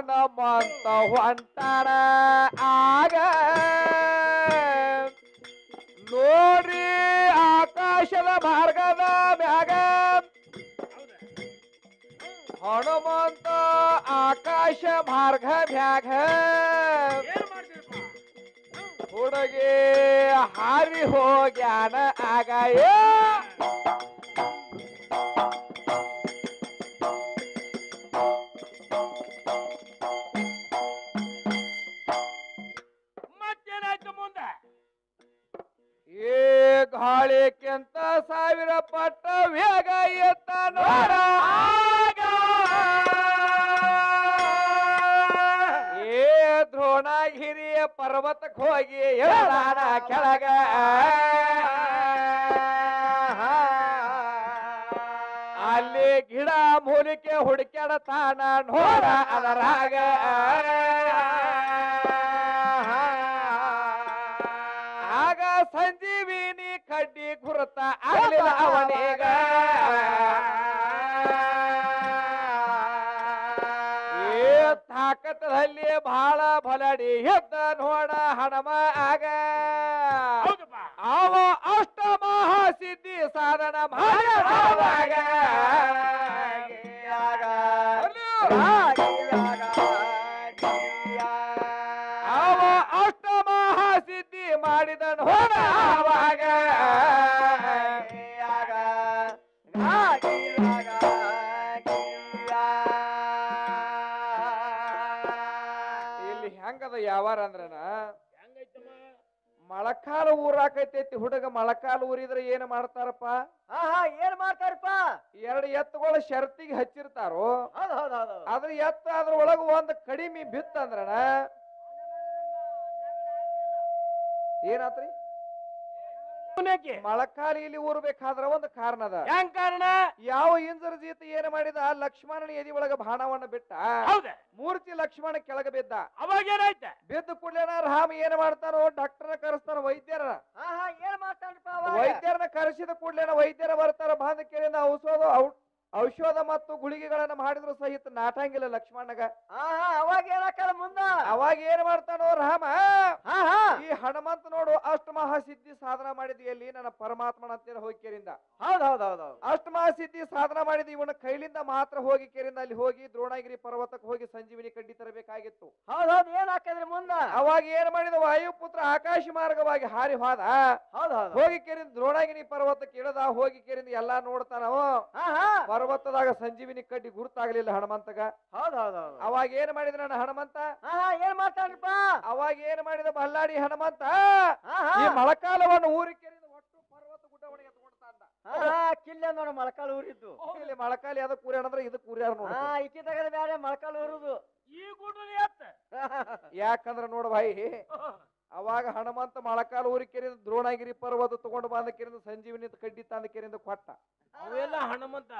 ಹನುಮಂತ ಹೊಂಟಾನ ಆಗ ನೋಡ್ರಿ ಆಕಾಶದ ಮಾರ್ಗದ ಮ್ಯಾಗ ಹನುಮಂತ ಆಕಾಶ ಮಾರ್ಗ ಮ್ಯಾಗ ಹುಡುಗಿ ಹಾರಿ ಹೋಗ್ಯಾನ ಆಗ ಮತ್ತೇನಾಯ್ತು ಮುಂದೆ ಗಾಳಿಕ್ಕಿಂತ 1000 ಪಟ್ಟ ವೇಗ ಎತ್ತ ನೋಡ ದ್ರೋಣಗಿರಿಯ ಪರ್ವತಕ್ಕೆ ಹೋಗಿ ಎಳದಾನ ಕೆಳಗ ಅಲ್ಲಿ ಗಿಡ ಮೂಲಿಕೆ ಹುಡುಕ್ಯಾಡತಾನ ನೋಡ ಅದರಾಗ ಆಗ ಸಂಜೀವಿನಿ ಕಡ್ಡಿ ಗುರುತ ಆಗಲಿಲ್ಲ ಅವನಿಗ ತಾಕತ್ತದಲ್ಲಿ ಬಹಳ ಬಲಡಿ ಎದ್ದ ನೋಡ ಹಣಮ ಆಗ ಅವ ಅಷ್ಟ ಮಹಾಸಿದ್ಧಿ ಸಾಧನ ಮಾಡಿದಾಗ ಅವ ಅಷ್ಟ ಮಹಾಸಿದ್ಧಿ ಮಾಡಿದ ನೋಡ ಅವಾಗ ಇಲ್ಲಿ ಹೆಂಗದ ಯಾವಾರ ಅಂದ್ರನ ಮೊಳಕಾಲ ಊರಾಕೈತೈತಿ ಹುಡುಗ ಮೊಳಕಾಲ ಊರಿದ್ರೆ ಏನ್ ಮಾಡ್ತಾರಪ್ಪ ಏನ್ ಮಾಡ್ತಾರಪ್ಪ 2 ಎತ್ತುಗಳ ಶರ್ತಿಗೆ ಹಚ್ಚಿರ್ತಾರೋ ಅದ್ರ ಎತ್ತ ಅದ್ರ ಒಳಗ ಒಂದ್ ಕಡಿಮೆ ಬಿತ್ತಂದ್ರನ ಏನಾತ್ರಿ ಮೊಳಕಾಲ ಇಲ್ಲಿ ಊರ್ಬೇಕಾದ್ರ ಒಂದು ಕಾರಣ ಅದ ಹೆಂಗ್ ಕಾರಣ ಯಾವ ಇಂದ್ರಜೀತ ಏನ್ ಮಾಡಿದ ಲಕ್ಷ್ಮಣನ ಎದಿ ಒಳಗ ಬಾಣವನ್ನ ಬಿಟ್ಟ ಮೂರ್ತಿ ಲಕ್ಷ್ಮಣ ಕೆಳಗ ಬಿದ್ದ ಅವಾಗ ಏನಾಯ್ತ ಬಿದ್ದ ಕೂಡಲೇನ ರಾಮ ಏನ್ ಮಾಡ್ತಾನೋ ಡಾಕ್ಟರ್ನ ಕರೆಸ್ತಾನ ವೈದ್ಯರ ಏನ್ ಮಾಡ್ತಾರಪ್ಪ ವೈದ್ಯರನ್ನ ಕರೆಸಿದ ಕೂಡಲೇನ ವೈದ್ಯರ ಬರ್ತಾರ ಬಾಂಧ ಕೇಳಿದ ಔಷಧ ಮತ್ತು ಗುಳಿಗೆಗಳನ್ನ ಮಾಡಿದ್ರು ಸಹಿತ ನಾಟಂಗಿಲ್ಲ ಲಕ್ಷ್ಮಣಗ ಅವಾಗ ಏನಾಕಲ್ಲ ಮುಂದ ಅವಾಗ ಏನ್ ಮಾಡ್ತಾನೋ ರಾಮ ಈ ಹನುಮಂತ ನೋಡು ಅಷ್ಟ ಮಹಾಸಿದ್ಧಿ ಸಾಧನ ಮಾಡಿದ್ಯಲ್ಲಿ ನನ್ನ ಪರಮಾತ್ಮನ ಅಂತ ಹೋಗಿ ಕೇರಿಂದ ಹೌದೌದೌದು ಅಷ್ಟ ಮಹಾಸಿದ್ಧಿ ಸಾಧನ ಮಾಡಿದ ಇವನ ಕೈಲಿಂದ ಮಾತ್ರ ಹೋಗಿ ಕೇರಿಂದ ಅಲ್ಲಿ ಹೋಗಿ ದ್ರೋಣಗಿರಿ ಪರ್ವತಕ್ಕೆ ಹೋಗಿ ಸಂಜೀವಿನಿ ಕಡ್ಡಿ ತರಬೇಕಾಗಿತ್ತು ಹೌದೌದು ಏನ್ ಹಾಕಿದ್ರಿ ಮುಂದ ಅವಾಗ ಏನ್ ಮಾಡಿದ ವಾಯುಪುತ್ರ ಆಕಾಶ ಮಾರ್ಗವಾಗಿ ಹಾರಿ ಹೋದ ಹೌದೌದು ಹೋಗಿ ಕೇರಿಂದ ದ್ರೋಣಗಿರಿ ಪರ್ವತಕ್ಕೆ ಇಳದ ಹೋಗಿ ಕೇರಿಂದ ಎಲ್ಲಾ ನೋಡ್ತಾನವ ಪರ್ವತದಾಗ ಸಂಜೀವಿನಿ ಕಡ್ಡಿ ಗುರುತಾಗ್ಲಿಲ್ಲ ಹನುಮಂತಗ ಹೌದೌದೌದು ಅವಾಗ ಏನ್ ಮಾಡಿದ ನನ್ನ ಹನುಮಂತ ಏನ್ ಮಾಡ್ತಾರಪ್ಪ ಅವಾಗ ಏನ್ ಮಾಡಿದ ಬಲ್ಲಾಡಿ ಹನುಮಂತ ಈ ಮೊಳಕಾಲವನ್ನು ಊರಿ ಕೇರಿದ ಒಟ್ಟು ಪರ್ವತ ಗುಡ್ಡವಣಿಗೆ ಎತ್ಕೊಂಡ್ತಾಂದ ಕಿಲ್ಲೆ ನೋಡ ಮೊಳಕಾಲ್ ಊರಿದ್ದು ಇಲ್ಲಿ ಮೊಳಕಾಲಿ ಯಾವ್ದು ಕೂರ್ಯಾರ ಅಂದ್ರೆ ಇದು ಕೂರ್ಯಾರ ನೋಡ ಇಕ್ಕಿ ತಗದ ಬ್ಯಾರೆ ಮೊಳಕಾಲ್ ಊರುದು ಈ ಗುಡ್ಡ ಯಾಕಂದ್ರ ನೋಡ ಭಾಯಿ ಅವಾಗ ಹನುಮಂತ ಮೊಳಕಾಲ ಊರಿ ಕೇರಿದ ದ್ರೋಣಗಿರಿ ಪರ್ವತ ತಗೊಂಡು ಬಂದ ಕೇರಿಂದ ಸಂಜೀವಿನಿ ಕಡ್ಡಿ ತಂದ ಕೇರಿಂದ ಕೊಟ್ಟ ಅವೆಲ್ಲ ಹನುಮಂತ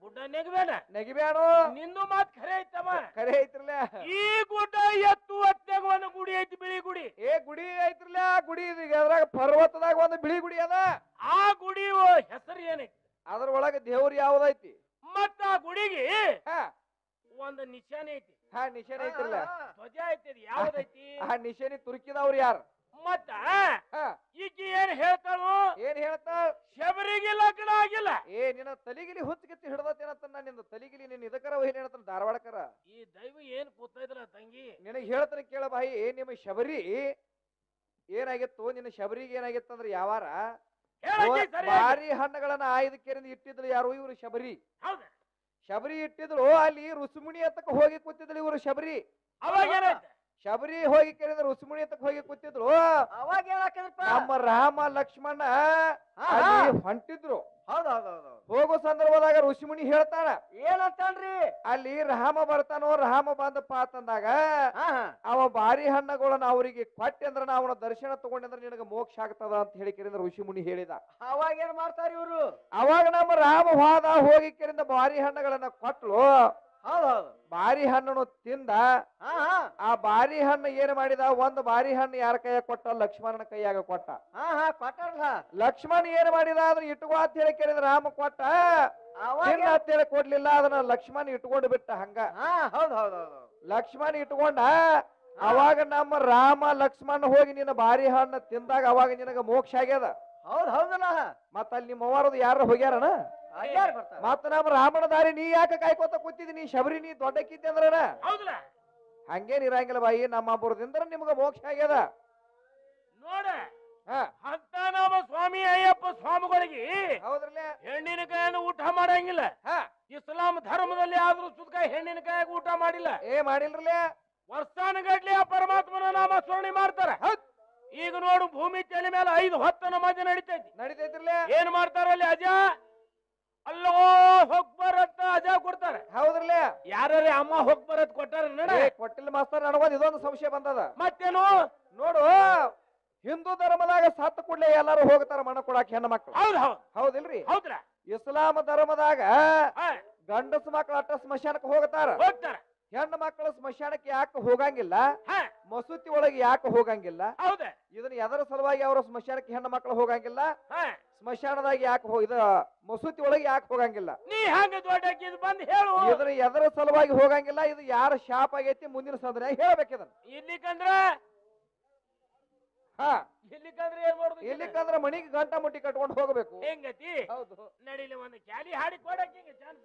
ಗುಡ್ಡ ನೆಗಬೇಡ ನೆಗಿಬ್ಯಾನು ನಿಂದು ಮಾತ್ ಖರೆ ಐತಮ್ಮ ಖರೆ ಐತ್ರಲ್ಲ ಈ ಗುಡ್ಡ ಎತ್ತು ಹೊತ್ತಾಗ ಒಂದು ಗುಡಿ ಐತಿ ಬಿಳಿ ಗುಡಿ ಗುಡಿ ಐತ್ರಲ್ಲ ಗುಡಿ ಅದ್ರಾಗ ಪರ್ವತದಾಗ ಒಂದು ಬಿಳಿ ಗುಡಿ ಅದ ಆ ಗುಡಿ ಹೆಸರು ಏನೈತಿ ಅದ್ರ ಒಳಗ ದೇವ್ರ ಯಾವ್ದೈತಿ ಮತ್ತ ಆ ಗುಡಿಗೆ ಒಂದು ನಿಶಾನೆ ಐತಿ ನಿಶಾನೆ ಐತ್ರಲ್ಲ ಧ್ವಜ ಐತಿ ಯಾವ್ದೈತಿ ಆ ನಿಶಾನಿ ತುರ್ಕಿದವ್ರು ಯಾರು ಮತ್ತ ಈಕಿ ಏನ್ ಹೇಳ್ತಾಳು ಏನ್ ಹೇಳ್ತಾಳ ಶಬರಿಗೆ ಲಗ್ನ ಆಗಿಲ್ಲ ನಿನ್ನ ತಲಿಗಿಲಿ ಹುಚ್ಚಗಿತ್ತಿ ಹಿಡ್ದತೇನಂತ ನಿನ್ನ ತಲಿಗಿಲಿ ನಿನ್ನ ಇದಕ್ಕರ ವಹಿನ ಹೇಳ್ತಾನ ಧಾರವಾಡಕರ ಈ ದೈವ ಏನ್ ಕೂತೈದ್ರ ತಂಗಿ ನಿನಗೆ ಹೇಳ್ತಾನೆ ಕೇಳ ಬಾಯಿ ನಿಮ್ಮ ಶಬರಿ ಏನಾಗಿತ್ತು ನಿನ್ನ ಶಬರಿಗೆ ಏನಾಗಿತ್ತು ಅಂದ್ರೆ ಯಾವಾರ ಭಾರಿ ಹಣ್ಣುಗಳನ್ನ ಆಯ್ದು ಕೇರಿಂದ ಇಟ್ಟಿದ್ರು ಯಾರು ಇವ್ರು ಶಬರಿ ಶಬರಿ ಇಟ್ಟಿದ್ರು ಅಲ್ಲಿ ರುಸುಮುನಿ ಹತ್ತಕ್ಕೆ ಹೋಗಿ ಕೂತಿದ್ರು ಇವರು ಶಬರಿ ಅವಾಗ ಏನಾಯ್ತು ಶಬರಿ ಹೋಗಿ ಕೇಳಿದ್ರೆ ರುಸುಮುನಿ ಹತ್ತಕ್ಕೆ ಹೋಗಿ ಕೂತಿದ್ರು ಅವಾಗ ಏನಾಕದಪ್ಪ ನಮ್ಮ ರಾಮ ಲಕ್ಷ್ಮಣ ಹೊಂಟಿದ್ರು ಹೌದೌದೌದು ಹೋಗೋ ಸಂದರ್ಭದಾಗ ಋಷಿಮುನಿ ಹೇಳ್ತಾನ ಏನಂತಾನ್ರಿ ಅಲ್ಲಿ ರಾಮ ಬರ್ತಾನೋ ರಾಮ ಬಂದಪ್ಪ ಅಂತಂದಾಗ ಅವ ಬಾರಿ ಹಣ್ಣುಗಳನ್ನ ಅವರಿಗೆ ಕೊಟ್ಟೆ ಅಂದ್ರ ಅವನ ದರ್ಶನ ತಗೊಂಡ್ರೆ ನಿನಗ ಮೋಕ್ಷ ಆಗ್ತದ ಅಂತ ಹೇಳಿ ಕೇಳಿದ್ರೆ ಋಷಿಮುನಿ ಹೇಳಿದ ಅವಾಗ ಏನ್ ಮಾಡ್ತಾರ ಇವ್ರು ಅವಾಗ ನಮ್ಮ ರಾಮ ಹೋದ ಹೋಗಿ ಕೇಳಿದ ಬಾರಿ ಹಣ್ಣುಗಳನ್ನ ಕೊಟ್ಲು ಹೌದೌದು ಬಾರಿ ಹಣ್ಣು ತಿಂದ ಆ ಬಾರಿ ಹಣ್ಣು ಏನ್ ಮಾಡಿದ ಒಂದು ಬಾರಿ ಹಣ್ಣು ಯಾರ ಕೈಯಾಗ ಕೊಟ್ಟ ಲಕ್ಷ್ಮಣನ ಕೈಯಾಗ ಕೊಟ್ಟ ಕೊಟ್ಟಾರಲ್ಲ ಲಕ್ಷ್ಮಣ ಏನ್ ಮಾಡಿದ ಅದನ್ನ ಇಟ್ಕೋ ಅಂತ ಹೇಳಿ ಕೇಳಿದ ರಾಮ ಕೊಟ್ಟ ಅಂತ ಹೇಳಿ ಕೊಡ್ಲಿಲ್ಲ ಅದನ್ನ ಲಕ್ಷ್ಮಣ ಇಟ್ಕೊಂಡು ಬಿಟ್ಟ ಹಂಗ ಹೌದೌದೌದು ಲಕ್ಷ್ಮಣ ಇಟ್ಕೊಂಡ ಅವಾಗ ನಮ್ಮ ರಾಮ ಲಕ್ಷ್ಮಣ ಹೋಗಿ ನಿನ್ನ ಬಾರಿ ಹಣ್ಣು ತಿಂದಾಗ ಅವಾಗ ನಿನಗ ಮೋಕ್ಷ ಆಗ್ಯದ. ಹೌದಲ್ಲ ಮತ್ತ ಅಲ್ಲಿ ನಿಮ್ಮ ಅವ್ವಾರದು ಯಾರು ಹೋಗ್ಯಾರನ? ಯಾರು ಬರ್ತಾರ? ಮತ್ತ ನಮ್ಮ ರಾಮನ ದಾರಿ ನೀ ಯಾಕೆ ಕಾಯ್ಕೋತ ಕೂತಿದಿ? ನೀ ಶಬರಿ ನೀ ದೊಡ್ಡಕ್ಕಿದ್ದೆ ಅಂದ್ರ ಹೌದಲ್ಲ ಹಂಗೇನ್ ಇರಂಗಿಲ್ಲ ಬಾಯಿ. ನಮ್ಮ ಬುರದಿಂದ ನಿಮ್ಗ ಮೋಕ್ಷ ಆಗ್ಯದ. ನೋಡ ಹಾ ಅಂತ ನಮ್ಮ ಸ್ವಾಮಿ ಅಯ್ಯಪ್ಪ ಸ್ವಾಮಿಗಳಿಗೆ ಹೌದ್ರಲ್ಲ. ಹೆಣ್ಣಿನ ಕಾಯನ್ನು ಊಟ ಮಾಡಂಗಿಲ್ಲ. ಹಾ ಇಸ್ಲಾಂ ಧರ್ಮದಲ್ಲಿ ಆದ್ರೂ ಸುದ್ಕ ಹೆಣ್ಣಿನ ಕಾಯಾಗ ಊಟ ಮಾಡಿಲ್ಲ. ಮಾಡಿಲ್ರಲ್ಲ. ವರ್ಷಾನುಗಟ್ಲೆ ಆ ಪರಮಾತ್ಮನ ನಾಮ ಸ್ಮರಣೆ ಮಾಡ್ತಾರ. ಈಗ ನೋಡು ಭೂಮಿ ತಲೆ ಮೇಲೆ 5 ಹೊತ್ತ ನಮಾಜ್ ನಡೀತೈತಿ. ನಡೀತೈತ್ರಲ್ಲ. ಏನ್ ಮಾಡ್ತಾರ ಅಲ್ಲಿ ಅಜಾ ಅಲ್ಲೋ ಹೋಗ್ಬರ್ ಅಂತ ಅಜಾ ಕೊಡ್ತಾರೆ. ಹೌದ್ರಲ್ಲ. ಯಾರೇ ಅಮ್ಮ ಹೋಗ್ಬರತ್ ಕೊಟ್ಟಾರ ನಡ ಕೊಟ್ಟಿಲ್ಲ ಮಾಸ್ತರ್. ನನಗೊಂದು ಇದೊಂದು ಸಂಶಯ ಬಂದದ. ಮತ್ತೇನು ನೋಡು, ಹಿಂದೂ ಧರ್ಮದಾಗ ಸತ್ತ ಕೂಡ್ಲೆ ಎಲ್ಲಾರು ಹೋಗ್ತಾರ ಮಣ ಕೊಡಾಕ ಹೆಣ್ಣು ಮಕ್ಳು. ಹೌದ್ ಹೌದ್ ಹೌದಿಲ್ರಿ? ಹೌದ್ರ ಇಸ್ಲಾಂ ಧರ್ಮದಾಗ ಗಂಡಸ ಮಕ್ಳು ಅಟ್ಟ ಸ್ಮಶಾನಕ್ಕೆ ಹೋಗ್ತಾರ. ಹೋಗ್ತಾರ. ಹೆಣ್ಣು ಮಕ್ಕಳು ಸ್ಮಶಾನಕ್ಕೆ ಯಾಕೆ ಹೋಗಂಗಿಲ್ಲ? ಹಾ ಮಸೂತಿ ಒಳಗೆ ಯಾಕೆ ಹೋಗಂಗಿಲ್ಲ? ಹೌದ. ಇದನ್ನ ಎದರ ಸಲುವಾಗಿ ಅವರು ಸ್ಮಶಾನಕ್ಕೆ ಹೆಣ್ಣು ಮಕ್ಕಳು ಹೋಗಂಗಿಲ್ಲ? ಹಾ ಸ್ಮಶಾನದಾಗ ಯಾಕೆ ಇದ ಮಸೂತಿ ಒಳಗೆ ಯಾಕೆ ಹೋಗಂಗಿಲ್ಲ? ನೀ ಹಂಗ ದೊಡ್ಡ ಬಂದ್ ಹೇಳು. ಇದನ್ನ ಎದರ ಸಲುವಾಗಿ ಹೋಗಂಗಿಲ್ಲ? ಇದು ಯಾರ ಶಾಪ್ ಆಗೈತಿ ಮುಂದಿನ ಸಂದರ್ಭ ಹೇಳ್ಬೇಕು ಇದನ್ನ. ಇಲ್ಲಿಕಂದ್ರ ಹಾ ಇಲ್ಲಿಕಂದ್ರ ಏನ್ ಮಾಡುದು? ಇಲ್ಲಿಕಂದ್ರ ಮನಿಗೆ ಗಂಟ ಮುಟ್ಟಿ ಕಟ್ಕೊಂಡು ಹೋಗ್ಬೇಕು. ಹೆಂಗತಿ? ಹೌದು. ನಡಿಲಿ ಒಂದು ಕ್ಯಾಲಿ ಹಾಡಿ ಕೊಡಕ್ಕೆ ಚಾನ್ಸ್.